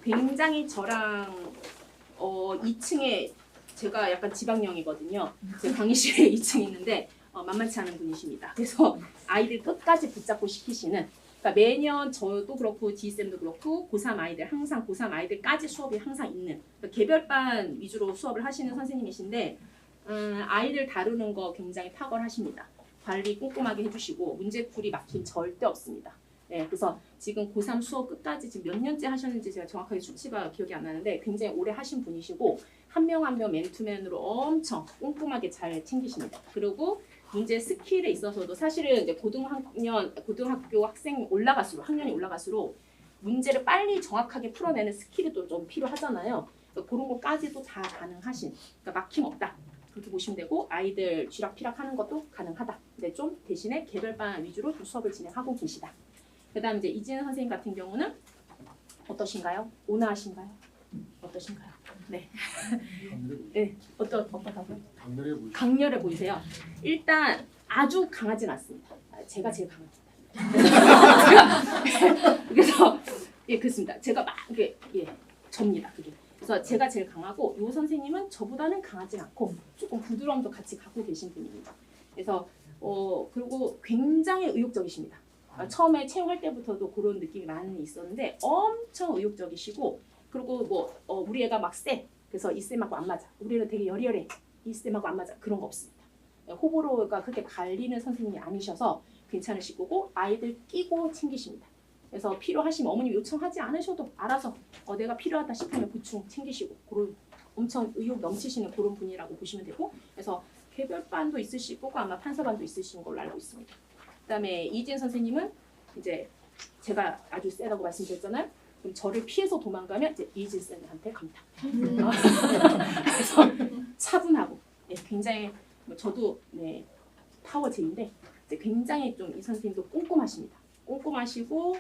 굉장히 저랑 2층에 제가 약간 지방령이거든요. 제 강의실에 2층에 있는데 만만치 않은 분이십니다. 그래서 아이들 끝까지 붙잡고 시키시는 그러니까 매년 저도 그렇고 지쌤도 그렇고 고3 아이들 항상 고3 아이들까지 수업이 항상 있는 그러니까 개별반 위주로 수업을 하시는 선생님이신데 아이들 다루는 거 굉장히 탁월하십니다. 관리 꼼꼼하게 해주시고 문제풀이 막힘 절대 없습니다. 네, 그래서 지금 고3 수업 끝까지 지금 몇 년째 하셨는지 제가 정확하게 수치가 기억이 안 나는데 굉장히 오래 하신 분이시고 한 명 한 명 맨투맨으로 엄청 꼼꼼하게 잘 챙기십니다. 그리고 문제 스킬에 있어서도 사실은 이제 고등학교 학생 학년이 올라갈수록 문제를 빨리 정확하게 풀어내는 스킬이 또 좀 필요하잖아요. 그러니까 그런 것까지도 다 가능하신, 그러니까 막힘 없다. 그렇게 보시면 되고 아이들 쥐락피락 하는 것도 가능하다. 근데 좀 대신에 개별반 위주로 좀 수업을 진행하고 계시다. 그다음 이제 이진은 선생님 같은 경우는 어떠신가요? 온화하신가요? 어떠신가요? 네. 네. 어떠다고요? 강렬해 보이세요. 일단 아주 강하진 않습니다. 제가 제일 강합니다. 그래서 예 그렇습니다. 제가 막 이게 접니다. 그게. 그래서 제가 제일 강하고 이 선생님은 저보다는 강하진 않고 조금 부드러움도 같이 갖고 계신 분입니다. 그래서 그리고 굉장히 의욕적이십니다. 처음에 채용할 때부터도 그런 느낌이 많이 있었는데 엄청 의욕적이시고 그리고 뭐 우리 애가 막 쎄. 그래서 이 쌤하고 안 맞아. 우리 애는 되게 여리여리. 이 쌤하고 안 맞아. 그런 거 없습니다. 호불호가 그렇게 갈리는 선생님이 아니셔서 괜찮으실 거고 아이들 끼고 챙기십니다. 그래서 필요하시면 어머님 요청하지 않으셔도 알아서 내가 필요하다 싶으면 보충 챙기시고 그런 엄청 의욕 넘치시는 그런 분이라고 보시면 되고 그래서 개별반도 있으실 거고 아마 판서반도 있으신 걸로 알고 있습니다. 그다음에 이진 선생님은 이제 제가 아주 세다고 말씀드렸잖아요. 그럼 저를 피해서 도망가면 이제 이진 쌤한테 갑니다. 그래서 차분하고 굉장히 저도 파워제인데 굉장히 좀 이 선생님도 꼼꼼하십니다. 꼼꼼하시고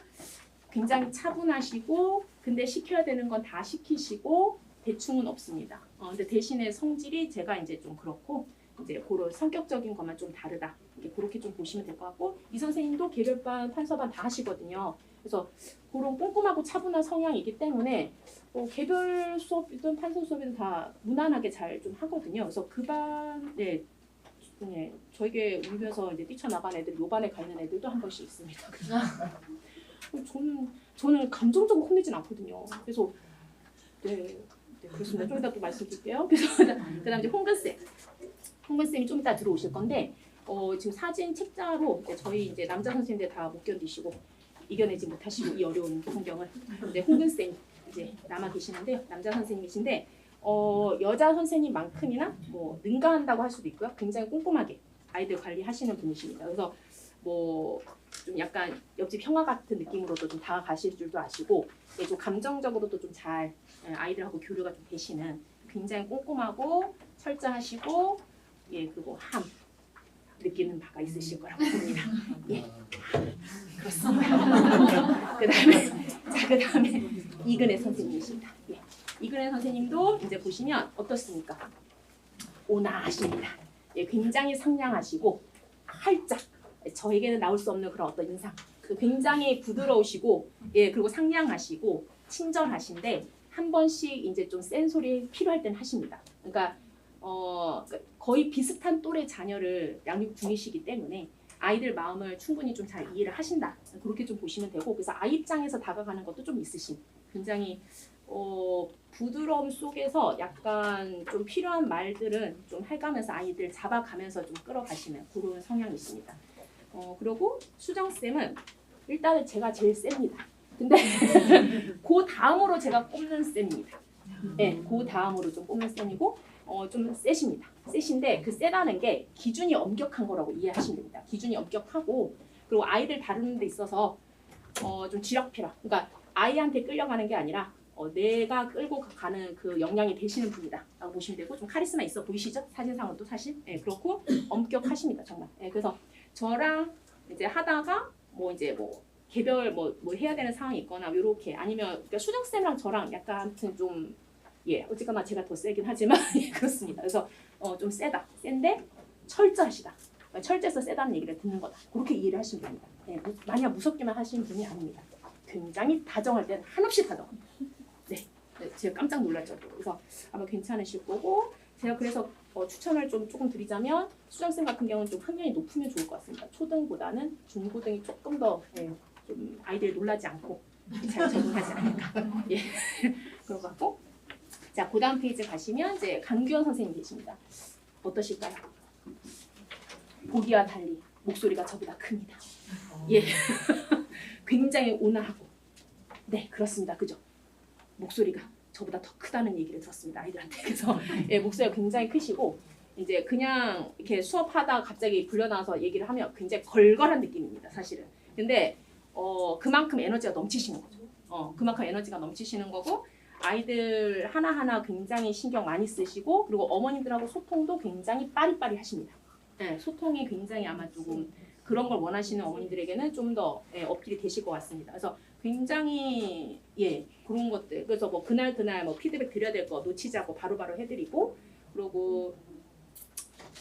굉장히 차분하시고 근데 시켜야 되는 건 다 시키시고 대충은 없습니다. 근데 대신에 성질이 제가 이제 좀 그렇고 이제 그런 성격적인 것만 좀 다르다. 그렇게 좀 보시면 될 것 같고 이 선생님도 개별반, 판서반 다 하시거든요. 그래서 그런 꼼꼼하고 차분한 성향이기 때문에 개별 수업이든 판서 수업이든 다 무난하게 잘 좀 하거든요. 그래서 그 반에 저에게 울면서 이제 뛰쳐나간 애들, 요 반에 가 있는 애들도 한 번씩 있습니다. 저는 감정적으로 혼내진 않거든요. 그래서 그렇습니다. 좀 이따 또 말씀드릴게요. 그래서 그다음 이제 홍근쌤이 좀 이따 들어오실 건데 지금 사진 책자로 저희 이제 남자 선생님들 다 못 견디시고 이겨내지 못하시고 이 어려운 환경을 이제 홍근쌤 이제 남아 계시는데 남자 선생님이신데 여자 선생님만큼이나 뭐 능가한다고 할 수도 있고요. 굉장히 꼼꼼하게 아이들 관리하시는 분이십니다. 그래서 뭐 좀 약간 옆집 형아 같은 느낌으로도 좀 다가가실 줄도 아시고 좀 감정적으로도 좀 잘 아이들하고 교류가 좀 되시는 굉장히 꼼꼼하고 철저하시고 그리고 함 느끼는 바가 있으실 거라고 봅니다. 그렇습니다. 그다음에 이근혜 선생님이십니다. 이근혜 선생님도 이제 보시면 어떻습니까? 온화하십니다. 굉장히 상냥하시고 활짝 저에게는 나올 수 없는 그런 어떤 인상. 굉장히 부드러우시고 그리고 상냥하시고 친절하신데 한 번씩 이제 좀 센 소리 필요할 땐 하십니다. 그러니까 거의 비슷한 또래 자녀를 양육 중이시기 때문에 아이들 마음을 충분히 좀 잘 이해를 하신다. 그렇게 좀 보시면 되고 그래서 아이 입장에서 다가가는 것도 좀 있으신 굉장히 부드러움 속에서 약간 좀 필요한 말들은 좀 해가면서 아이들 잡아가면서 좀 끌어가시는 그런 성향이 있습니다. 그리고 수정쌤은 일단은 제가 제일 셉니다. 근데 그 다음으로 제가 꼽는 쌤입니다. 그 다음으로 좀 꼽는 쌤이고 좀 세십니다. 세신데 그 세다는 게 기준이 엄격한 거라고 이해하시면 됩니다. 기준이 엄격하고 그리고 아이들 다루는 데 있어서 좀 지력피라. 그러니까 아이한테 끌려가는 게 아니라 내가 끌고 가는 그 역량이 되시는 분이다 라고 보시면 되고 좀 카리스마 있어 보이시죠? 사진상은 또 사실 그렇고 엄격하십니다 정말. 그래서 저랑 이제 하다가 뭐 이제 뭐 개별 뭐 해야 되는 상황이 있거나 이렇게 아니면 그러니까 수정쌤이랑 저랑 약간 아무튼 좀 어쨌거나 제가 더 세긴 하지만 그렇습니다. 그래서 좀 센데 철저하시다. 철저해서 세다는 얘기를 듣는 거다. 그렇게 이해를 하시면 됩니다. 만약 무섭기만 하시는 분이 아닙니다. 굉장히 다정할 때는 한없이 다정합니다. 제가 깜짝 놀랐죠. 그래서 아마 괜찮으실 거고 제가 그래서 추천을 좀 조금 드리자면 수정쌤 같은 경우는 좀 학년이 높으면 좋을 것 같습니다. 초등보다는 중고등이 조금 더 좀 아이들이 놀라지 않고 잘 적응하지 않을까 그런 것 같고 자 그다음 페이지 가시면 이제 강규현 선생님 계십니다. 어떠실까요? 보기와 달리 목소리가 저보다 큽니다. 굉장히 온화하고 그렇습니다. 그죠? 목소리가 저보다 더 크다는 얘기를 들었습니다. 아이들한테. 그래서 목소리가 굉장히 크시고 이제 그냥 이렇게 수업하다가 갑자기 불려나와서 얘기를 하면 굉장히 걸걸한 느낌입니다. 사실은. 근데 그만큼 에너지가 넘치시는 거죠. 그만큼 에너지가 넘치시는 거고 아이들 하나하나 굉장히 신경 많이 쓰시고 그리고 어머님들하고 소통도 굉장히 빠리빠리 하십니다. 소통이 굉장히 아마 조금 그런 걸 원하시는 어머님들에게는 좀 더 어필이 되실 것 같습니다. 그래서 굉장히 그런 것들 그래서 뭐 그날 뭐 피드백 드려야 될 거 놓치자고 바로바로 해드리고 그리고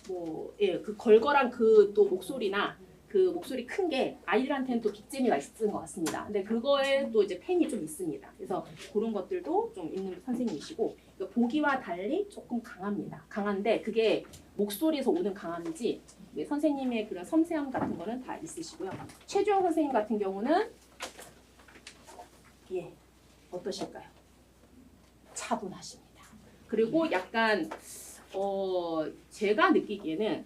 뭐 그 걸걸한 그 또 목소리나 그 목소리 큰 게 아이들한테는 또 빅재미가 있는 것 같습니다. 근데 그거에 또 이제 팬이 좀 있습니다. 그래서 그런 것들도 좀 있는 선생님이시고 보기와 달리 조금 강합니다. 강한데 그게 목소리에서 오는 강함이지 선생님의 그런 섬세함 같은 거는 다 있으시고요. 최주영 선생님 같은 경우는 어떠실까요? 차분하십니다. 그리고 약간 제가 느끼기에는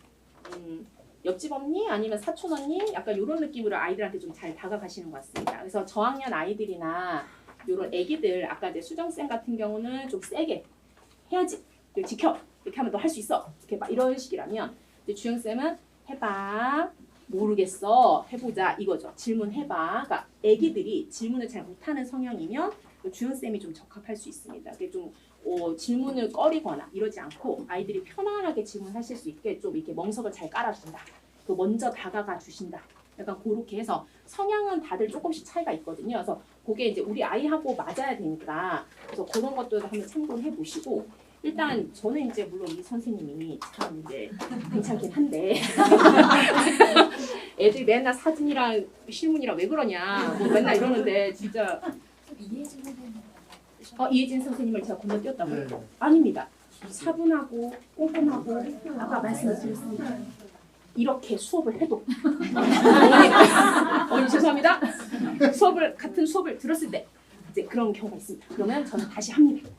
옆집 언니 아니면 사촌 언니 약간 이런 느낌으로 아이들한테 좀 잘 다가가시는 것 같습니다. 그래서 저학년 아이들이나 이런 애기들 아까 이제 수정쌤 같은 경우는 좀 세게 해야지 지켜 이렇게 하면 너 할 수 있어 이렇게 막 이런 식이라면 이제 주영쌤은 해봐 모르겠어 해보자 이거죠. 질문해봐. 그러니까 애기들이 질문을 잘 못하는 성향이면 주영쌤이 좀 적합할 수 있습니다. 그게 좀 질문을 꺼리거나 이러지 않고 아이들이 편안하게 질문하실 수 있게 좀 이렇게 멍석을 잘 깔아준다. 또 먼저 다가가 주신다. 약간 그렇게 해서 성향은 다들 조금씩 차이가 있거든요. 그래서 그게 이제 우리 아이하고 맞아야 되니까 그래서 그런 것들도 한번 참고를 해보시고 일단 저는 이제 물론 이 선생님이 참 이제 괜찮긴 한데 애들이 맨날 사진이랑 실문이랑 왜 그러냐 뭐 맨날 이러는데 진짜 이혜진 선생님을 제가 건너뛰었다고요?
네.
아닙니다. 차분하고 꼼꼼하고 아까 말씀드렸습니다. 이렇게 수업을 해도 어머니 죄송합니다. 같은 수업을 들었을 때 이제 그런 경우가 있습니다. 그러면 저는 다시 합니다.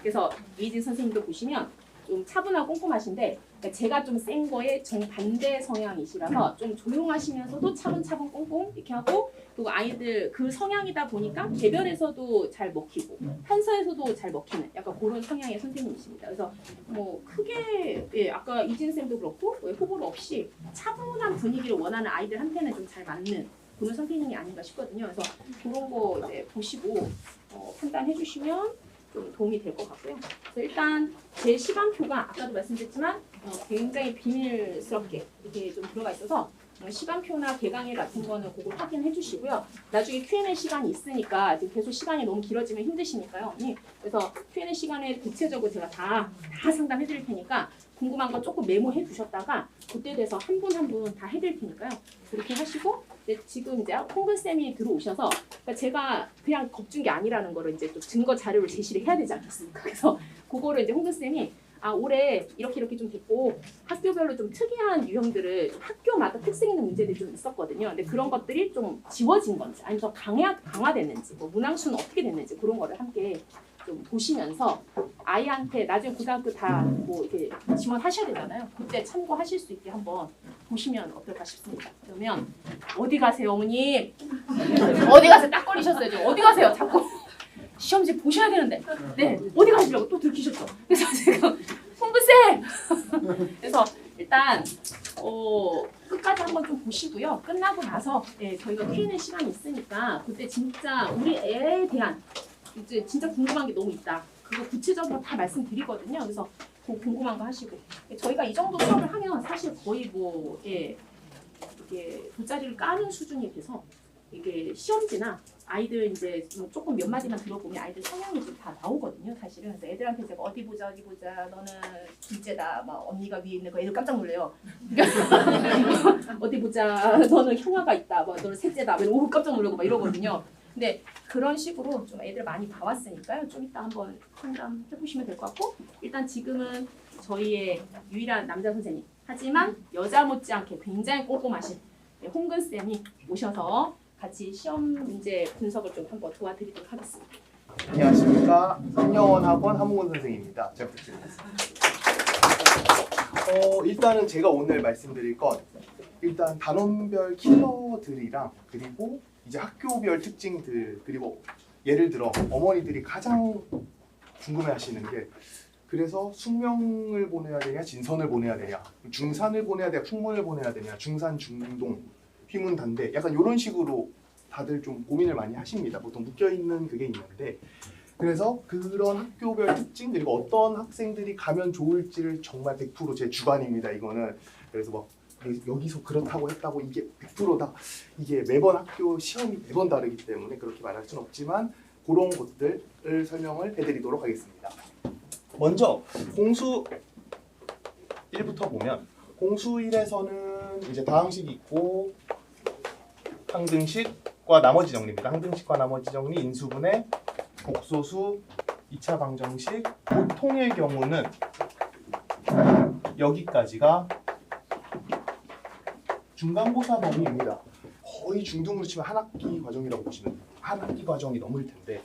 그래서 이혜진 선생님도 보시면 좀 차분하고 꼼꼼하신데 그러니까 제가 좀 센 거에 정반대 성향이시라서 좀 조용하시면서도 차분차분 꼼꼼 이렇게 하고 그리고 아이들 그 성향이다 보니까 개별에서도 잘 먹히고 판서에서도 잘 먹히는 약간 그런 성향의 선생님이십니다. 그래서 뭐 크게 아까 이진 쌤도 그렇고 호불호 없이 차분한 분위기를 원하는 아이들한테는 좀 잘 맞는 그런 선생님이 아닌가 싶거든요. 그래서 그런 거 이제 보시고 판단해 주시면 좀 도움이 될 것 같고요. 그래서 일단 제 시간표가 아까도 말씀드렸지만 굉장히 비밀스럽게 이렇게 좀 들어가 있어서 시간표나 개강일 같은 거는 그거 확인해 주시고요. 나중에 Q&A 시간이 있으니까 지금 계속 시간이 너무 길어지면 힘드시니까요. 언니. 그래서 Q&A 시간에 구체적으로 제가 다 상담해 드릴 테니까 궁금한 거 조금 메모해 두셨다가 그때 돼서 한 분 한 분 다 해드릴 테니까요. 그렇게 하시고 지금 이제 홍근쌤이 들어오셔서 그러니까 제가 그냥 겁준 게 아니라는 거를 이제 또 증거 자료를 제시를 해야 되지 않겠습니까? 그래서 그거를 이제 홍근쌤이 올해 이렇게 좀 됐고 학교별로 좀 특이한 유형들을 좀 학교마다 특색 있는 문제들이 좀 있었거든요. 근데 그런 것들이 좀 지워진 건지 아니면 더 강화됐는지 뭐 문항수는 어떻게 됐는지 그런 거를 함께 좀 보시면서 아이한테 나중에 고등학교 다 뭐 이렇게 지원하셔야 되잖아요. 그때 참고하실 수 있게 한번 보시면 어떨까 싶습니다. 그러면 어디 가세요, 어머님? 어디 가세요? 딱 걸리셨어요. 지금. 어디 가세요? 자꾸 시험지 보셔야 되는데. 네, 어디 가시려고 또 들키셨죠? 그래서 지금 홍구쌤. 그래서 일단 끝까지 한번 좀 보시고요. 끝나고 나서 저희가 Q&A 시간이 있으니까 그때 진짜 우리 애에 대한 이제 진짜 궁금한 게 너무 있다. 그거 구체적으로 다 말씀드리거든요. 그래서 그 궁금한 거 하시고 저희가 이 정도 수업을 하면 사실 거의 뭐 이게 돗자리를 까는 수준이 돼서 이게 시험지나 아이들 이제 조금 몇 마디만 들어보면 아이들 성향이 좀 다 나오거든요. 사실은 그래서 애들한테 제가 어디 보자 너는 둘째다 막 언니가 위에 있는 거 애들 깜짝 놀래요. 어디 보자 너는 형아가 있다 막 너는 셋째다 막 깜짝 놀라고 막 이러거든요. 근데 그런 식으로 좀 애들 많이 봐왔으니까요. 좀 이따 한번 상담해보시면 될 것 같고 일단 지금은 저희의 유일한 남자 선생님 하지만 여자 못지않게 굉장히 꼼꼼하신 홍근쌤이 오셔서 같이 시험 문제 분석을 좀 한번 도와드리도록 하겠습니다.
안녕하십니까. 한여원학원 한문권 선생님입니다. 잘 부탁드리겠습니다. 일단은 제가 오늘 말씀드릴 건 일단 단원별 킬러들이랑 그리고 이제 학교별 특징들 그리고 예를 들어 어머니들이 가장 궁금해하시는 게 그래서 숙명을 보내야 되냐 진선을 보내야 되냐 중산을 보내야 되냐 풍문을 보내야 되냐 중산 중동 휘문단대 약간 이런 식으로 다들 좀 고민을 많이 하십니다. 보통 묶여있는 그게 있는데 그래서 그런 학교별 특징 그리고 어떤 학생들이 가면 좋을지를 정말 100% 제 주관입니다. 이거는 그래서 막 여기서 그렇다고 했다고 이게 100%다 이게 매번 학교 시험이 매번 다르기 때문에 그렇게 말할 수는 없지만 그런 것들을 설명을 해드리도록 하겠습니다. 먼저 공수 1부터 보면 공수 1에서는 이제 다항식이 있고 항등식과 나머지 정리입니다. 항등식과 나머지 정리 인수분해 복소수 2차 방정식 보통의 경우는 여기까지가 중간고사 범위입니다. 거의 중등으로 치면 한 학기 과정이라고 보시면 돼요. 한 학기 과정이 넘을 텐데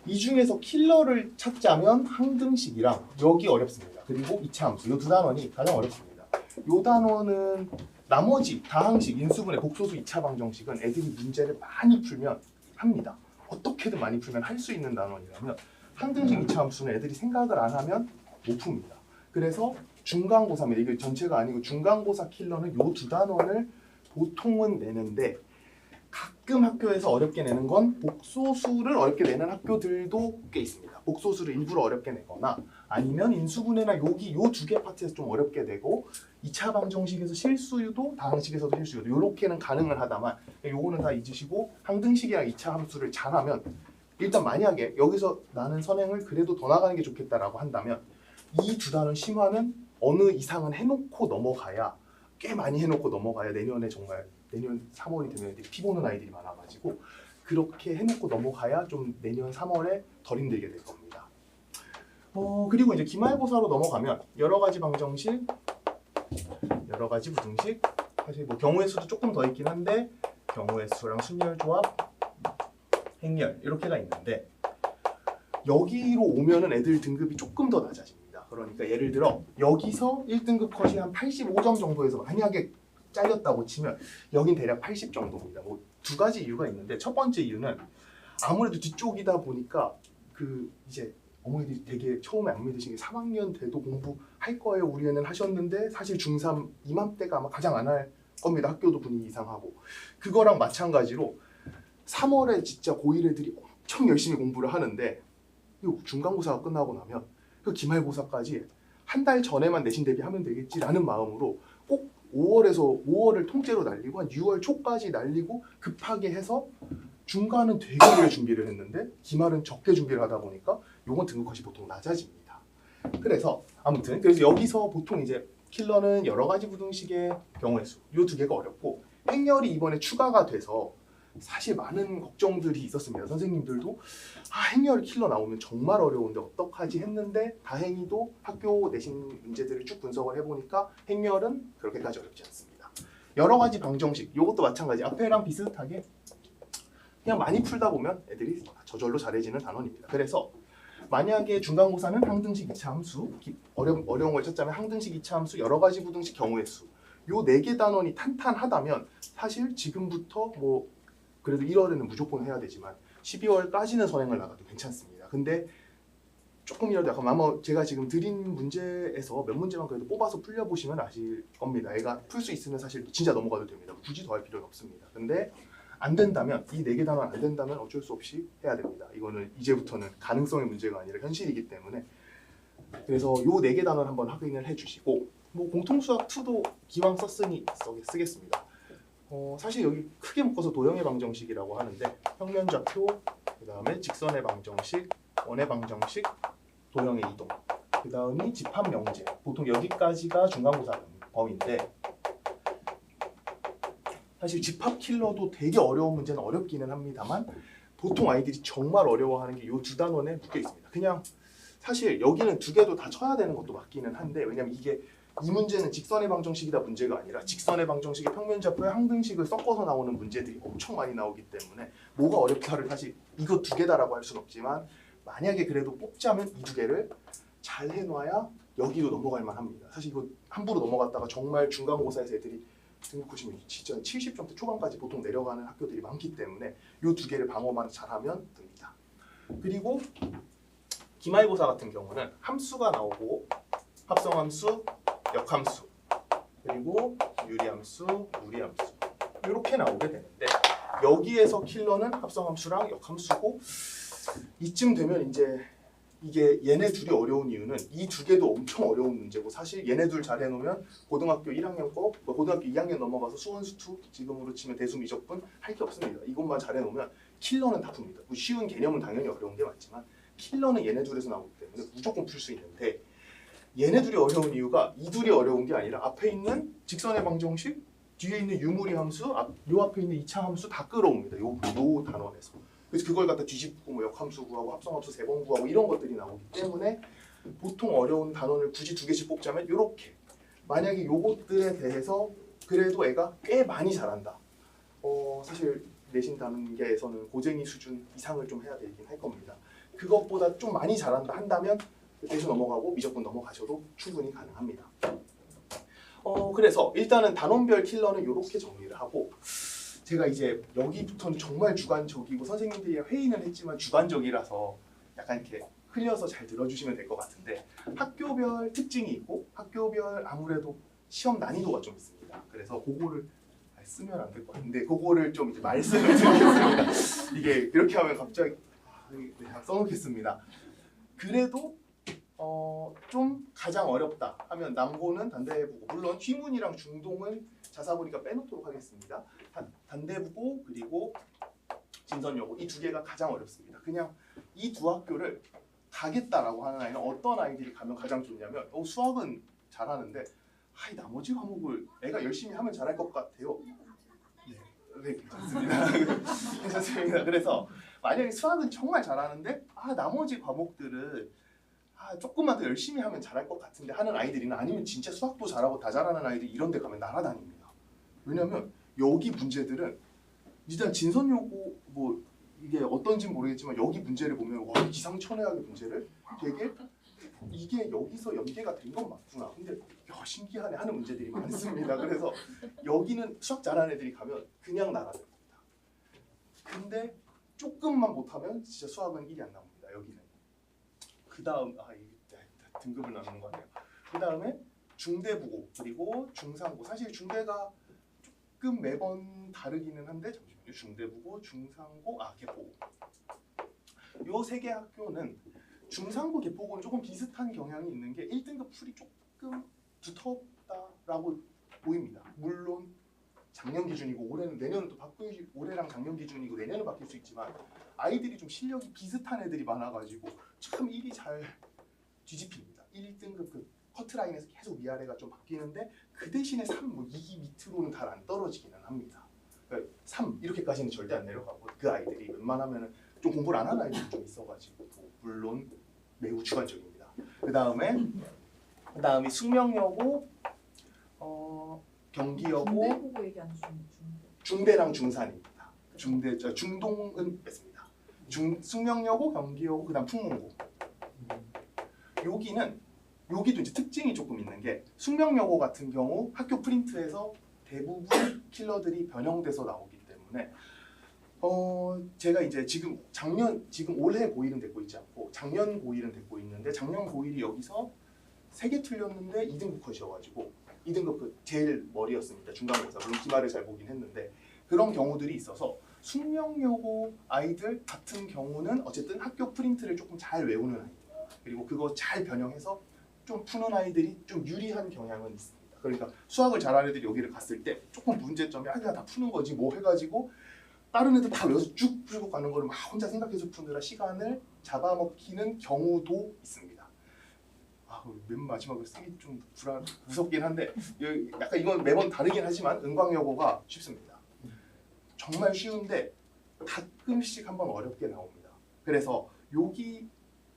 이 중에서 킬러를 찾자면 항등식이랑 여기 어렵습니다. 그리고 2차 함수 이 두 단원이 가장 어렵습니다. 요 단원은 나머지 다항식, 인수분해, 복소수 2차 방정식은 애들이 문제를 많이 풀면 합니다. 어떻게든 많이 풀면 할 수 있는 단원이라면 항등식 2차 함수는 애들이 생각을 안 하면 못 풉니다. 그래서 중간고사입니다. 이게 전체가 아니고 중간고사 킬러는 요 두 단원을 보통은 내는데 가끔 학교에서 어렵게 내는 건 복소수를 어렵게 내는 학교들도 꽤 있습니다. 복소수를 일부러 어렵게 내거나 아니면 인수분해나 여기 요 두 개 파트에서 좀 어렵게 내고 2차 방정식에서 실수유도 다항식에서도 실수유도 요렇게는 가능은 하다만 요거는 다 잊으시고 항등식이랑 2차 함수를 잘하면 일단 만약에 여기서 나는 선행을 그래도 더 나가는 게 좋겠다라고 한다면 이 두 단원 심화는 어느 이상은 해놓고 넘어가야 꽤 많이 해놓고 넘어가야 내년에 정말 내년 3월이 되면 피 보는 아이들이 많아가지고 그렇게 해놓고 넘어가야 좀 내년 3월에 덜 힘들게 될 겁니다. 그리고 이제 기말고사로 넘어가면 여러 가지 방정식, 여러 가지 부등식, 사실 뭐 경우의 수도 조금 더 있긴 한데 경우의 수랑 순열 조합, 행렬 이렇게가 있는데 여기로 오면은 애들 등급이 조금 더 낮아집니다. 그러니까 예를 들어 여기서 1등급 컷이 한 85점 정도에서 만약에 잘렸다고 치면 여긴 대략 80 정도입니다. 뭐 두 가지 이유가 있는데 첫 번째 이유는 아무래도 뒤쪽이다 보니까 그 이제 어머니들이 되게 처음에 안 믿으신 게 3학년 돼도 공부할 거예요. 우리 애는 하셨는데 사실 중3 이맘때가 아마 가장 안 할 겁니다. 학교도 분위기 이상하고 그거랑 마찬가지로 3월에 진짜 고1 애들이 엄청 열심히 공부를 하는데 중간고사가 끝나고 나면 그 기말고사까지 한 달 전에만 내신 대비하면 되겠지라는 마음으로 꼭 5월을 통째로 날리고 한 6월 초까지 날리고 급하게 해서 중간은 되게 오래 준비를 했는데 기말은 적게 준비를 하다 보니까 요건 등급컷이 보통 낮아집니다. 그래서 아무튼 그래서 여기서 보통 이제 킬러는 여러 가지 부등식의 경우의 수 요 두 개가 어렵고 행렬이 이번에 추가가 돼서 사실 많은 걱정들이 있었습니다. 선생님들도 행렬 킬러 나오면 정말 어려운데 어떡하지 했는데 다행히도 학교 내신 문제들을 쭉 분석을 해보니까 행렬은 그렇게까지 어렵지 않습니다. 여러 가지 방정식 이것도 마찬가지 앞에랑 비슷하게 그냥 많이 풀다 보면 애들이 저절로 잘해지는 단원입니다. 그래서 만약에 중간고사는 항등식 2차 함수 어려운 걸 찾자면 항등식 2차 함수 여러 가지 부등식 경우의 수 요 4개 단원이 탄탄하다면 사실 지금부터 뭐 그래도 1월에는 무조건 해야 되지만 12월까지는 선행을 나가도 괜찮습니다. 근데 조금이라도 약간 아마 제가 지금 드린 문제에서 몇 문제만 그래도 뽑아서 풀려보시면 아실 겁니다. 애가 풀 수 있으면 사실 진짜 넘어가도 됩니다. 굳이 더 할 필요는 없습니다. 근데 안 된다면 이 4개 단원 안 된다면 어쩔 수 없이 해야 됩니다. 이거는 이제부터는 가능성의 문제가 아니라 현실이기 때문에 그래서 요 4개 단원 한번 확인을 해주시고 뭐 공통수학 2도 기왕 썼으니 쓰겠습니다. 사실 여기 크게 묶어서 도형의 방정식이라고 하는데 평면좌표, 그 다음에 직선의 방정식, 원의 방정식, 도형의 이동, 그 다음이 집합명제. 보통 여기까지가 중간고사 범위인데 사실 집합 킬러도 되게 어려운 문제는 어렵기는 합니다만 보통 아이들이 정말 어려워하는 게 이 두 단원에 묶여 있습니다. 그냥 사실 여기는 두 개도 다 쳐야 되는 것도 맞기는 한데 왜냐면 이게 이 문제는 직선의 방정식이다 문제가 아니라 직선의 방정식의 평면좌표의 항등식을 섞어서 나오는 문제들이 엄청 많이 나오기 때문에 뭐가 어렵다를 사실 이거 두 개다라고 할 수는 없지만 만약에 그래도 뽑자면 이 두 개를 잘 해놔야 여기도 넘어갈 만합니다. 사실 이거 함부로 넘어갔다가 정말 중간고사에서 애들이 등급컷이면 진짜 70점대 초반까지 보통 내려가는 학교들이 많기 때문에 이 두 개를 방어만 잘하면 됩니다. 그리고 기말고사 같은 경우는 함수가 나오고 합성함수, 역함수, 그리고 유리함수, 무리함수 이렇게 나오게 되는데 여기에서 킬러는 합성함수랑 역함수고 이쯤 되면 이제 이게 얘네 둘이 어려운 이유는 이 두 개도 엄청 어려운 문제고 사실 얘네 둘 잘 해놓으면 고등학교 1학년 거, 고등학교 2학년 넘어가서 수원수2 지금으로 치면 대수미적분 할 게 없습니다. 이것만 잘 해놓으면 킬러는 다 풉니다. 뭐 쉬운 개념은 당연히 어려운 게 맞지만 킬러는 얘네 둘에서 나오기 때문에 무조건 풀 수 있는데 얘네 둘이 어려운 이유가 이 둘이 어려운 게 아니라 앞에 있는 직선의 방정식, 뒤에 있는 유무리 함수, 요 앞에 있는 2차 함수 다 끌어옵니다. 요 단원에서. 그래서 그걸 갖다 뒤집고 뭐 역함수 구하고 합성함수 3번 구하고 이런 것들이 나오기 때문에 보통 어려운 단원을 굳이 2개씩 뽑자면 이렇게 만약에 요것들에 대해서 그래도 애가 꽤 많이 잘한다. 사실 내신 단계에서는 고쟁이 수준 이상을 좀 해야 되긴 할 겁니다. 그것보다 좀 많이 잘한다 한다면 대수 넘어가고 미적분 넘어가셔도 충분히 가능합니다. 그래서 일단은 단원별 킬러는 이렇게 정리를 하고 제가 이제 여기부터는 정말 주관적이고 선생님들이 회의는 했지만 주관적이라서 약간 이렇게 흘려서 잘 들어주시면 될 것 같은데 학교별 특징이 있고 학교별 아무래도 시험 난이도가 좀 있습니다. 그래서 그거를 쓰면 안 될 것 같은데 그거를 좀 이제 말씀을 드리겠습니다. 이게 이렇게 하면 갑자기 네, 써놓겠습니다. 그래도 좀 가장 어렵다 하면 남고는 단대부고 물론 휘문이랑 중동은 자사고니까 빼놓도록 하겠습니다. 단대부고 그리고 진선여고 이 두 개가 가장 어렵습니다. 그냥 이 두 학교를 가겠다라고 하는 아이는 어떤 아이들이 가면 가장 좋냐면 수학은 잘하는데 이 나머지 과목을 애가 열심히 하면 잘할 것 같아요. 네, 괜찮습니다. 괜찮습니다. 그래서 만약에 수학은 정말 잘하는데 나머지 과목들은 조금만 더 열심히 하면 잘할 것 같은데 하는 아이들이나 아니면 진짜 수학도 잘하고 다 잘하는 아이들 이런 데 가면 날아다닙니다. 왜냐면 여기 문제들은 일단 진선여고 뭐 이게 어떤지는 모르겠지만 여기 문제를 보면 와 기상천외하게 문제를 되게 이게 여기서 연계가 된 건 맞구나. 근데 야 신기하네 하는 문제들이 많습니다. 그래서 여기는 수학 잘하는 애들이 가면 그냥 날아다닙니다. 근데 조금만 못하면 진짜 수학은 1이 안 나옵니다. 여기는. 그 다음 이게 등급을 나누는 거 아니에요. 그 다음에 중대부고 그리고 중상고. 사실 중대가 조금 매번 다르기는 한데 잠시만요. 중대부고, 중상고, 개포고. 요 세 개 학교는 중상고, 개포고는 조금 비슷한 경향이 있는 게 1등급 풀이 조금 두텁다라고 보입니다. 물론 작년 기준이고 올해는 내년은 또 바뀔 올해랑 작년 기준이고 내년은 바뀔 수 있지만 아이들이 좀 실력이 비슷한 애들이 많아가지고 참 1이 잘 뒤집힙니다. 1등급 그 커트라인에서 계속 위아래가 좀 바뀌는데 그 대신에 3, 뭐 2기 밑으로는 잘 안 떨어지기는 합니다. 그러니까 3 이렇게까지는 절대 안 내려가고 그 아이들이 웬만하면 좀 공부를 안 하는 아이들이 좀 있어가지고 물론 매우 주관적입니다. 그 다음이 숙명여고, 경기여고,
중대보고 얘기하는
중대랑 중산입니다. 중동은 뺐습니다. 숙명여고, 경기여고, 그다음 풍문고. 여기도 이제 특징이 조금 있는 게 숙명여고 같은 경우 학교 프린트에서 대부분 킬러들이 변형돼서 나오기 때문에 제가 이제 지금 올해 고1은 됐고 있지 않고 작년 고1은 됐고 있는데 작년 고1이 여기서 3개 틀렸는데 2등급 컷이어가지고 2등급 그 제일 머리였습니다. 중간고사 물론 기말을 잘 보긴 했는데 그런 경우들이 있어서 숙명여고 아이들 같은 경우는 어쨌든 학교 프린트를 조금 잘 외우는 아이들 그리고 그거 잘 변형해서 좀 푸는 아이들이 좀 유리한 경향은 있습니다. 그러니까 수학을 잘하는 애들이 여기를 갔을 때 조금 문제점이 그냥 다 푸는 거지 뭐 해가지고 다른 애들 다 외워서 쭉 풀고 가는 거를 막 혼자 생각해서 푸느라 시간을 잡아먹히는 경우도 있습니다. 맨 마지막으로 쓰기 좀 무섭긴 한데 약간 이건 매번 다르긴 하지만 은광여고가 쉽습니다. 정말 쉬운데 가끔씩 한번 어렵게 나옵니다. 그래서 여기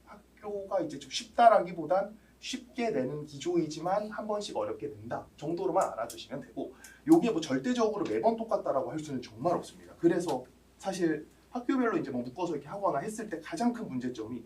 학교가 이제 좀 쉽다라기보단 쉽게 내는 기조이지만 한 번씩 어렵게 낸다 정도로만 알아두시면 되고 요게 뭐 절대적으로 매번 똑같다라고 할 수는 정말 없습니다. 그래서 사실 학교별로 이제 뭐 묶어서 이렇게 하거나 했을 때 가장 큰 문제점이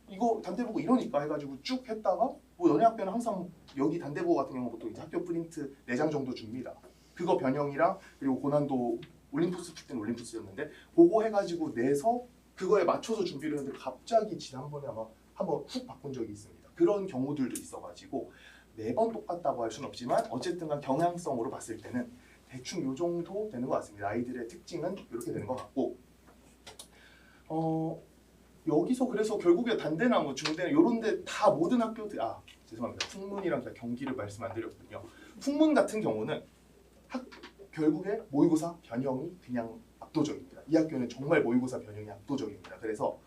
이거 단대보고 이러니까 해가지고 쭉 했다가 뭐 연예 학교는 항상 여기 단대보고 같은 경우 보통 이제 학교 프린트 4장 정도 줍니다. 그거 변형이랑 그리고 고난도 올림푸스 풀 때는 올림푸스였는데 그거 해가지고 내서 그거에 맞춰서 준비를 했는데 갑자기 지난번에 아마 한번 훅 바꾼 적이 있습니다. 그런 경우들도 있어가지고 매번 똑같다고 할 수는 없지만 어쨌든 간 경향성으로 봤을 때는 대충 요 정도 되는 것 같습니다. 아이들의 특징은 이렇게 되는 것 같고 여기서 그래서 결국에 단대나 뭐 중대나 요런 데 다 모든 학교들 죄송합니다. 풍문이랑 경기를 말씀 안 드렸군요. 풍문 같은 경우는 결국에 모의고사 변형이 그냥 압도적입니다. 이 학교는 정말 모의고사 변형이 압도적입니다. 그래서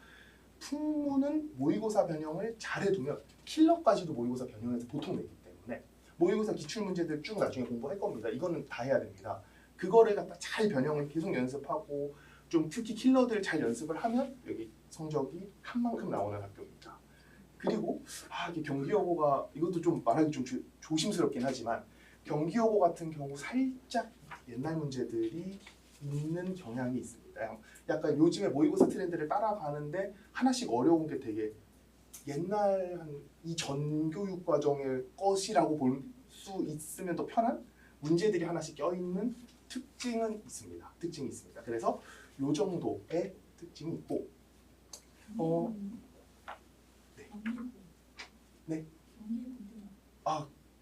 풍문은 모의고사 변형을 잘해두면 킬러까지도 모의고사 변형에서 보통 내기 때문에 모의고사 기출문제들 쭉 나중에 공부할 겁니다. 이거는 다 해야 됩니다. 그거를 갖다 잘 변형을 계속 연습하고 좀 특히 킬러들 잘 연습을 하면 여기 성적이 한 만큼 나오는 학교입니다. 그리고 이게 경기여고가 이것도 좀 말하기 좀 조심스럽긴 하지만 경기여고 같은 경우 살짝 옛날 문제들이 있는 경향이 있습니다. 약간 요즘에 모의고사 트렌드를 따라가는데 하나씩 어려운 게 되게 옛날 한 이 전 교육 과정의 것이라고 수 있으면 더 편한 문제들이 하나씩 껴있는 특징은 있습니다. 특징이 있습니다. 그래서 요 정도의 특징이 있고 네.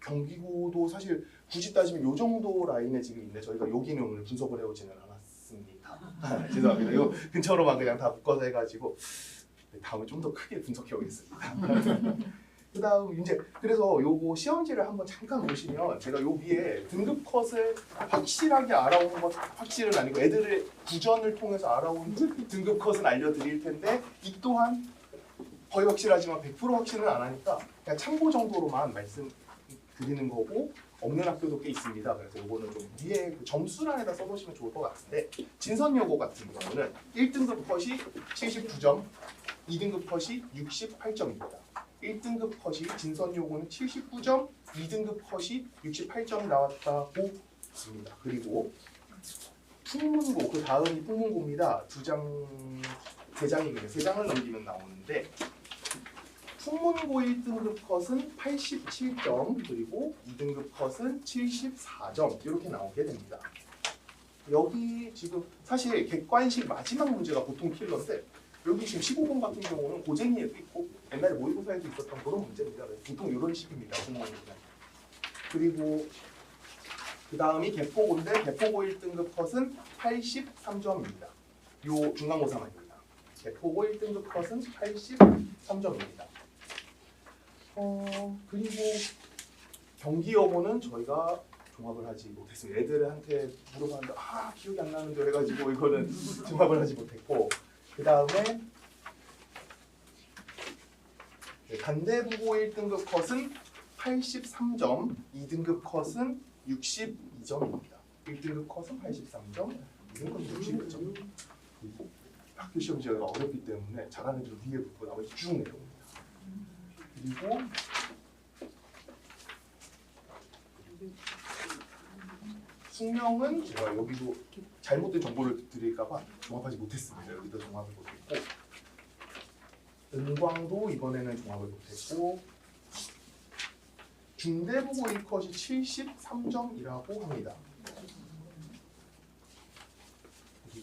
경기고도 사실 굳이 따지면 요 정도 라인에 지금 있는데 저희가 여기는 오늘 분석을 해오지는 않았습니다. 죄송합니다. 이거 근처로만 그냥 다 묶어서 해가지고 다음에 좀 더 크게 분석해 오겠습니다. 그다음 이제 그래서 요거 시험지를 한번 잠깐 보시면 제가 요 위에 등급 컷을 확실하게 알아온 것 확실은 아니고 애들의 구전을 통해서 알아온 등급 컷은 알려드릴 텐데 이 또한 거의 확실하지만 100% 확신은 안 하니까 그냥 참고 정도로만 말씀드리는 거고 없는 학교도 꽤 있습니다. 그래서 이거는 좀 위에 그 점수란에다 써보시면 좋을 것 같은데 진선여고 같은 경우는 1등급 컷이 79점, 2등급 컷이 68점입니다. 1등급 컷이 진선여고는 79점, 2등급 컷이 68점이 나왔다고 있습니다. 그리고 풍문고, 그 다음이 풍문고입니다. 세 장을 넘기면 나오는데 풍문고 1등급 컷은 87점, 그리고 2등급 컷은 74점 이렇게 나오게 됩니다. 여기 지금 사실 객관식 마지막 문제가 보통 킬러인데 여기 지금 15번 같은 경우는 고쟁이에도 있고 옛날에 모의고사에도 있었던 그런 문제입니다. 보통 이런 식입니다. 풍문고는. 그리고 그 다음이 개포고인데 개포고 1등급 컷은 83점입니다. 요 중간고사만입니다. 개포고 1등급 컷은 83점입니다. 그리고 경기여고는 저희가 종합을 하지 못했습니다. 애들한테 물어봤는데 기억이 안 나는데 해가지고 이거는 종합을 하지 못했고 그 다음에 간대부고 1등급 컷은 83점, 2등급 컷은 62점입니다. 1등급 컷은 83점, 2등급 컷은 62점. 그리고 학교 시험지가 어렵기 때문에 잘하는 애들은 위에 붙고 나머지 쭉 내려옵니다. 그리고 숙명은 제가 여기도 잘못된 정보를 드릴까봐 종합하지 못했습니다. 여기도 종합을 못했고 은광도 이번에는 종합을 못했고 중대부고 1컷이 73점이라고 합니다.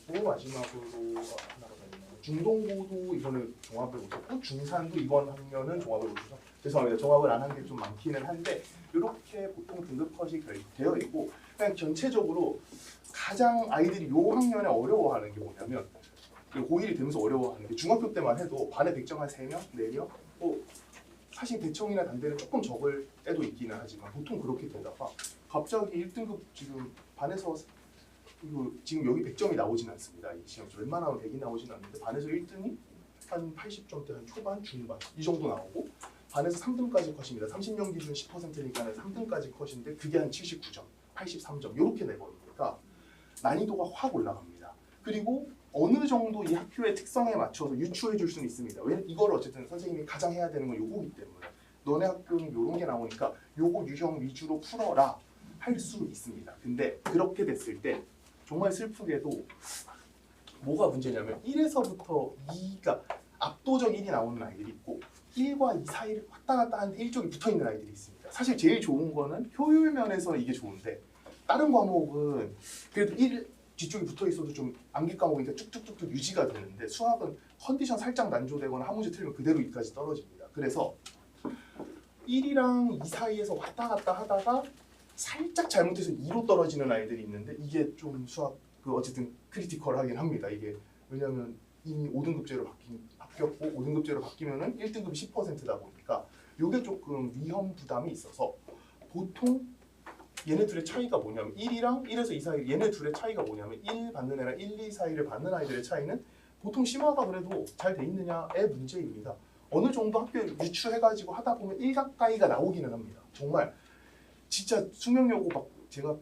그리고 마지막으로 하나가 더 있네요. 중동고도 이번에 종합을 못했고 중산도 이번 학년은 종합을 못해서 죄송합니다. 종합을 안 한 게 좀 많기는 한데 이렇게 보통 등급 컷이 되어 있고 그냥 전체적으로 가장 아이들이 요 학년에 어려워하는 게 뭐냐면 고1이 되면서 어려워하는 게 중학교 때만 해도 반에 100점 한 3명, 4명 사실 대청이나 단대는 조금 적을 때도 있기는 하지만 보통 그렇게 되다가 갑자기 1등급 지금 반에서 지금 여기 100점이 나오진 않습니다. 이 시험 웬만하면 100이 나오진 않는데 반에서 1등이 한 80점대 한 초반, 중반 이 정도 나오고 반에서 3등까지 컷입니다. 30명 기준 10%니까 3등까지 컷인데 그게 한 79점, 83점 이렇게 내버리니까 난이도가 확 올라갑니다. 그리고 어느 정도 이 학교의 특성에 맞춰서 유추해 줄 수는 있습니다. 왜 이걸 어쨌든 선생님이 가장 해야 되는 건 요거기 때문에 너네 학교는 요런 게 나오니까 요거 유형 위주로 풀어라 할 수 있습니다. 근데 그렇게 됐을 때 정말 슬프게도 뭐가 문제냐면 1에서부터 2가 압도적 1이 나오는 아이들이 있고 1과 2 사이를 왔다 갔다 하는데 1쪽이 붙어있는 아이들이 있습니다. 사실 제일 좋은 거는 효율 면에서 이게 좋은데 다른 과목은 그래도 1 뒤쪽이 붙어있어도 좀 암기 과목이니까 쭉쭉쭉쭉 유지가 되는데 수학은 컨디션 살짝 난조되거나 한 문제 틀리면 그대로 2까지 떨어집니다. 그래서 1이랑 2 사이에서 왔다 갔다 하다가 살짝 잘못해서 2로 떨어지는 아이들이 있는데 이게 좀 수학 어쨌든 크리티컬하긴 합니다. 이게 왜냐하면 이미 5등급제로 바뀌었고 5등급제로 바뀌면은 1등급이 10%다 보니까 이게 조금 위험 부담이 있어서 보통 얘네 둘의 차이가 뭐냐면 1이랑 1에서 2 사이 얘네 둘의 차이가 뭐냐면 1 받는 애랑 1, 2 사이를 받는 아이들의 차이는 보통 심화가 그래도 잘 돼 있느냐의 문제입니다. 어느 정도 학교에 유추해가지고 하다 보면 1 가까이가 나오기는 합니다. 정말 진짜 수명여고 막 제가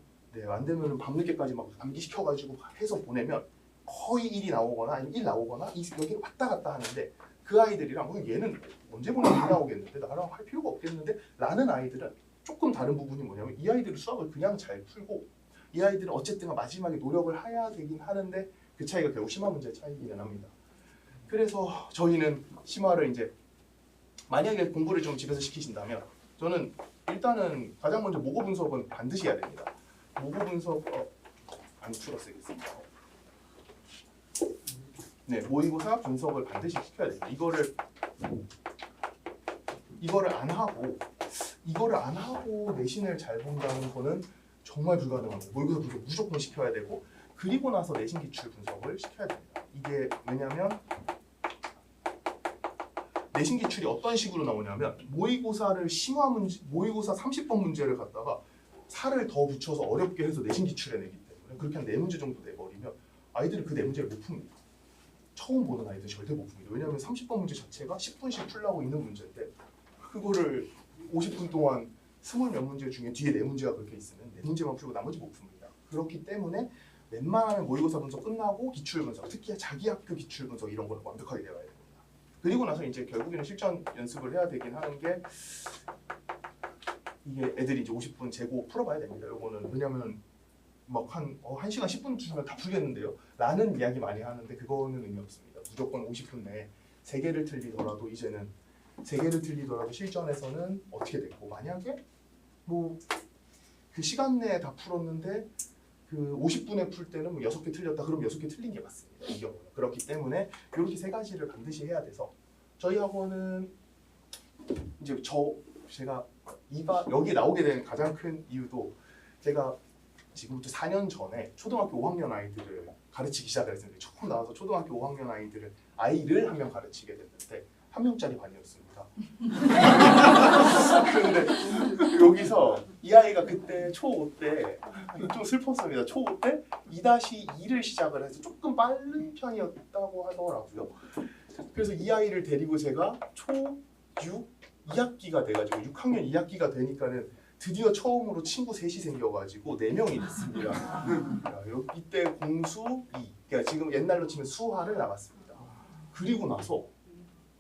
안 되면은 밤늦게까지 막 암기시켜가지고 해서 보내면 거의 1이 나오거나 아니면 1 나오거나 여기 왔다 갔다 하는데 그 아이들이랑 얘는 언제 보내면 1 나오겠는데 나랑 할 필요가 없겠는데 라는 아이들은 조금 다른 부분이 뭐냐면 이 아이들은 수학을 그냥 잘 풀고 이 아이들은 어쨌든 마지막에 노력을 해야 되긴 하는데 그 차이가 결국 심화 문제의 차이기는 합니다. 그래서 저희는 심화를 이제 만약에 공부를 좀 집에서 시키신다면 저는 일단은 가장 먼저 모고 분석은 반드시 해야 됩니다. 모고 분석 안추가 쓰겠습니다. 네, 모의고사 분석을 반드시 시켜야 됩니다. 이거를 안 하고 내신을 잘 본다는 거는 정말 불가능합니다. 모의고사 분석 무조건 시켜야 되고 그리고 나서 내신 기출 분석을 시켜야 됩니다. 이게 왜냐면 내신 기출이 어떤 식으로 나오냐면 모의고사를 심화 문제, 모의고사 30번 문제를 갖다가 살을 더 붙여서 어렵게 해서 내신 기출에 내기 때문에 그렇게 한 4문제 정도 내버리면 아이들이 그 4문제를 못 풉니다. 처음 보는 아이들 절대 못 풉니다. 왜냐하면 30번 문제 자체가 10분씩 풀라고 있는 문제인데 그거를 50분 동안 20몇 문제 중에 뒤에 4문제가 그렇게 있으면 4문제만 풀고 나머지 못 풉니다. 그렇기 때문에 웬만하면 모의고사 분석 끝나고 기출 분석, 특히 자기 학교 기출 분석 이런 걸 완벽하게 배워야 됩니다. 그리고 나서 이제 결국에는 실전 연습을 해야 되긴 하는 게 이게 애들이 이제 50분 재고 풀어봐야 됩니다. 요거는 왜냐면 막 한 1시간 10분 주면 다 풀겠는데요. 라는 이야기 많이 하는데 그거는 의미 없습니다. 무조건 50분 내에 3개를 틀리더라도 이제는 3개를 틀리더라도 실전에서는 어떻게 됐고 만약에 뭐 그 시간 내에 다 풀었는데 그 50분에 풀 때는 뭐 6개 틀렸다 그럼 6개 틀린 게 맞습니다. 이 경우는. 그렇기 때문에 이렇게 3가지를 반드시 해야 돼서 저희 학원은 이제 제가 여기 나오게 된 가장 큰 이유도 제가 지금부터 4년 전에 초등학교 5학년 아이들을 가르치기 시작을 했는데 처음 나와서 초등학교 5학년 아이를 한 명 가르치게 됐는데 1명짜리 반이었습니다. 근데 여기서 이 아이가 그때 초5 때 좀 슬펐습니다. 초5 때 2-2를 시작을 해서 조금 빠른 편이었다고 하더라고요. 그래서 이 아이를 데리고 제가 초6 2학기가 돼가지고 6학년 2학기가 되니까는 드디어 처음으로 친구 셋이 생겨가지고 4명이 됐습니다. 이때 공수 2, 그러니까 지금 옛날로 치면 수화를 나갔습니다. 그리고 나서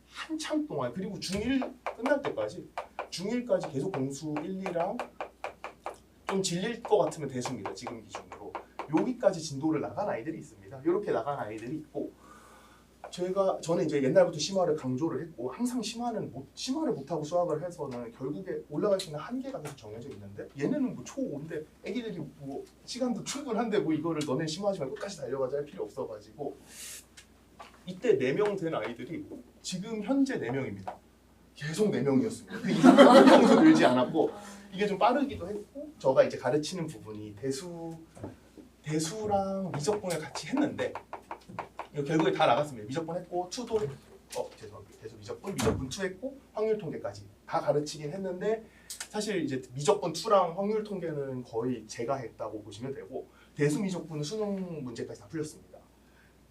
한참 동안 그리고 중1 끝날 때까지 중1까지 계속 공수 1, 2랑 좀 질릴 것 같으면 대수입니다. 지금 기준으로 여기까지 진도를 나간 아이들이 있습니다. 이렇게 나간 아이들이 있고 저는 이제 옛날부터 심화를 강조를 했고 항상 심화를 못하고 수학을 해서는 결국에 올라갈 수 있는 한계가 계속 정해져 있는데 얘네는 뭐 초5인데 애기들이 뭐 시간도 충분한데 뭐 이거를 너네 심화하지 말고 끝까지 달려가자 할 필요 없어가지고 이때 4명 된 아이들이 지금 현재 4명입니다. 계속 4명이었습니다. 그 이상 한 명도 늘지 않았고 이게 좀 빠르기도 했고 저가 이제 가르치는 부분이 대수랑 미적분을 같이 했는데 결국에 다 나갔습니다. 미적분 했고 투도 죄송합니다. 대수 미적분 2 했고 확률 통계까지 다 가르치긴 했는데 사실 이제 미적분 2랑 확률 통계는 거의 제가 했다고 보시면 되고 대수 미적분은 수능 문제까지 다 풀렸습니다.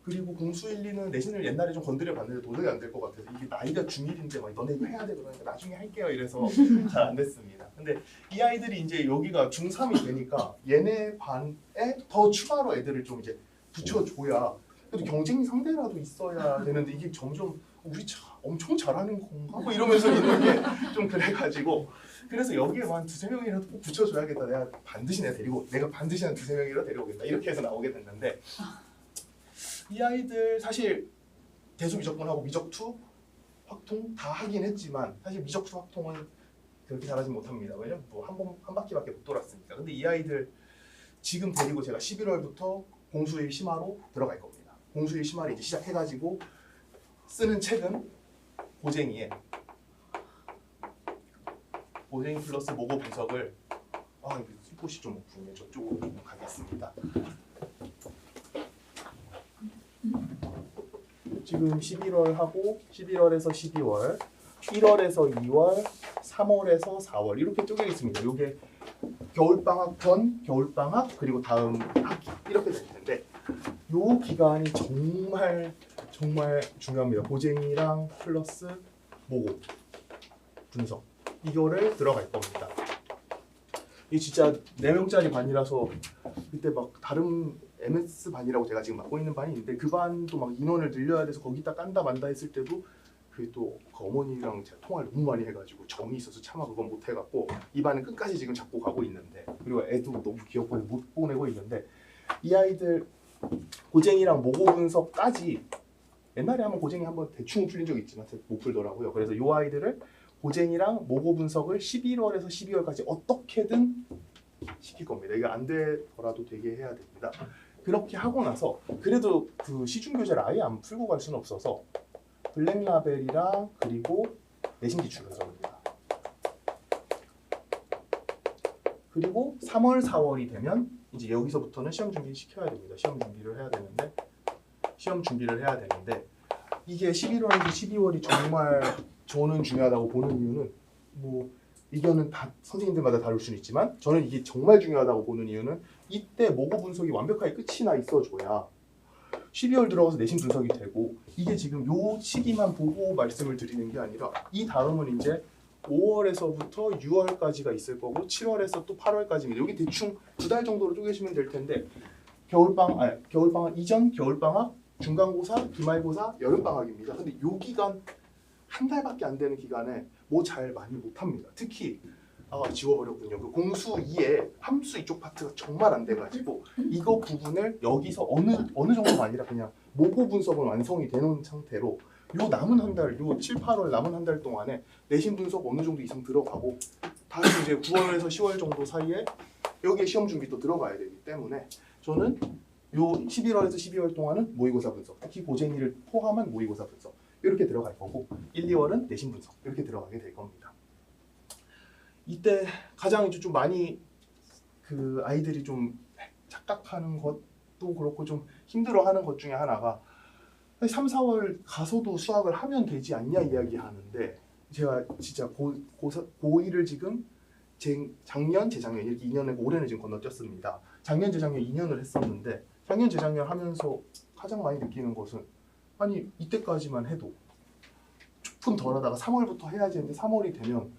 그리고 공수 1, 2는 내신을 옛날에 좀 건드려 봤는데 도저히 안 될 것 같아서 이게 나이가 중1인데 막 너네 이거 해야 돼 그러니까 나중에 할게요 이래서 잘 안 됐습니다. 근데 이 아이들이 이제 여기가 중3이 되니까 얘네 반에 더 추가로 애들을 좀 이제 붙여줘야 그래도 경쟁 상대라도 있어야 되는데 이게 점점 우리 엄청 잘하는 건가? 뭐 이러면서 있는 게 좀 그래가지고 그래서 여기에 한 2-3명이라도 꼭 붙여줘야겠다. 내가 반드시 한 2-3명이라도 데려오겠다. 이렇게 해서 나오게 됐는데 이 아이들 사실 대수 미적분하고 미적2 확통 다 하긴 했지만 사실 미적2 확통은 그렇게 잘하지 못합니다. 왜냐면 뭐 한 바퀴밖에 못 돌았으니까. 근데 이 아이들 지금 데리고 제가 11월부터 공수1 심화로 들어갈 겁니다. 공수1 심화를 이제 시작해가지고 쓰는 책은 고쟁이 플러스 모고 분석을 이거 슬꽃이 좀 없군요. 저쪽으로 좀 가겠습니다. 지금 11월 하고 11월에서 12월, 1월에서 2월, 3월에서 4월 이렇게 쪼개 있습니다. 이게 겨울방학 전, 겨울방학 그리고 다음 학기 이렇게 될 텐데 요 기간이 정말 중요합니다. 고쟁이랑 플러스 모고 분석 이거를 들어갈 겁니다. 이 진짜 4명짜리 반이라서 그때 막 다른 MS 반이라고 제가 지금 맡고 있는 반이 있는데 그 반도 막 인원을 늘려야 돼서 거기다 깐다 만다 했을 때도 그 어머니랑 제가 통화를 너무 많이 해가지고 정이 있어서 차마 그건 못 해갖고 이 반은 끝까지 지금 잡고 가고 있는데 그리고 애도 너무 귀엽고 못 보내고 있는데 이 아이들 고쟁이랑 모고 분석까지 옛날에 한번 고쟁이 한번 대충 풀린 적 있지만 못 풀더라고요. 그래서 이 아이들을 고쟁이랑 모고 분석을 11월에서 12월까지 어떻게든 시킬 겁니다. 이거 안 되더라도 되게 해야 됩니다. 그렇게 하고 나서 그래도 그 시중 교재를 아예 안 풀고 갈 수는 없어서 블랙라벨이랑 그리고 내신 기출을 적습니다. 그리고 3월, 4월이 되면 이제 여기서부터는 시험 준비를 시켜야 됩니다. 시험 준비를 해야 되는데 이게 11월에서 12월이 정말 저는 중요하다고 보는 이유는 뭐 의견은 다 선생님들마다 다를 수는 있지만 저는 이게 정말 중요하다고 보는 이유는 이때 모고 분석이 완벽하게 끝이 나 있어줘야 12월 들어가서 내신 분석이 되고 이게 지금 요 시기만 보고 말씀을 드리는 게 아니라 이 다음은 이제 5월에서부터 6월까지가 있을 거고 7월에서 또 8월까지입니다. 여기 대충 2달 정도로 쪼개시면 될 텐데 겨울방학 이전 겨울방학, 중간고사, 기말고사, 여름방학입니다. 근데 요 기간 한 달밖에 안 되는 기간에 뭐 잘 많이 못합니다. 특히 지워버렸군요. 그 공수 2에 함수 이쪽 파트가 정말 안 돼가지고 이거 부분을 여기서 어느 정도가 아니라 그냥 모고 분석은 완성이 되는 상태로 요 남은 한 달, 요 7, 8월 남은 한 달 동안에 내신 분석 어느 정도 이상 들어가고 다시 이제 9월에서 10월 정도 사이에 여기에 시험 준비 또 들어가야 되기 때문에 저는 요 11월에서 12월 동안은 모의고사 분석, 특히 고쟁이를 포함한 모의고사 분석 이렇게 들어갈 거고 1, 2월은 내신 분석 이렇게 들어가게 될 겁니다. 이때 가장 이제 좀 많이 그 아이들이 좀 착각하는 것도 그렇고 좀 힘들어하는 것 중에 하나가 3, 4월 가서도 수학을 하면 되지 않냐 이야기하는데 제가 진짜 고2를 지금 작년, 재작년 이렇게 2년에 올해는 지금 건너뛰었습니다. 작년, 재작년 2년을 했었는데 작년, 재작년 하면서 가장 많이 느끼는 것은 아니 이때까지만 해도 조금 덜 하다가 3월부터 해야지 했는데 3월이 되면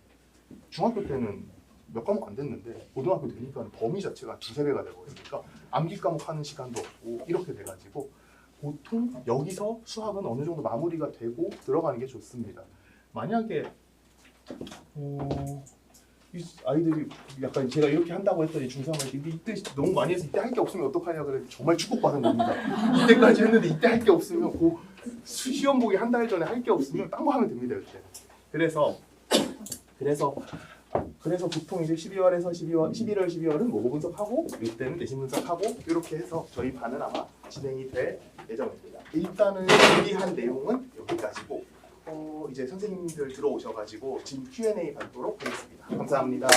중학교 때는 몇 과목 안 됐는데 고등학교 되니까 범위 자체가 2~3배가 되고 있으니까 암기 과목 하는 시간도 없고 이렇게 돼가지고 보통 여기서 수학은 어느 정도 마무리가 되고 들어가는 게 좋습니다. 만약에 이 아이들이 약간 제가 이렇게 한다고 했더니 중3을 이때 너무 많이 해서 이때 할 게 없으면 어떡하냐 그래 정말 축복받은 겁니다. 이때까지 했는데 이때 할 게 없으면 시험 보기 한 달 전에 할 게 없으면 딴 거 하면 됩니다. 이때. 그래서 보통 이제 11월, 12월은 모고 분석하고 이때는 내신 분석하고 이렇게 해서 저희 반은 아마 진행이 될 예정입니다. 일단은 준비한 내용은 여기까지고 이제 선생님들 들어오셔가지고 지금 Q&A 받도록 하겠습니다. 감사합니다.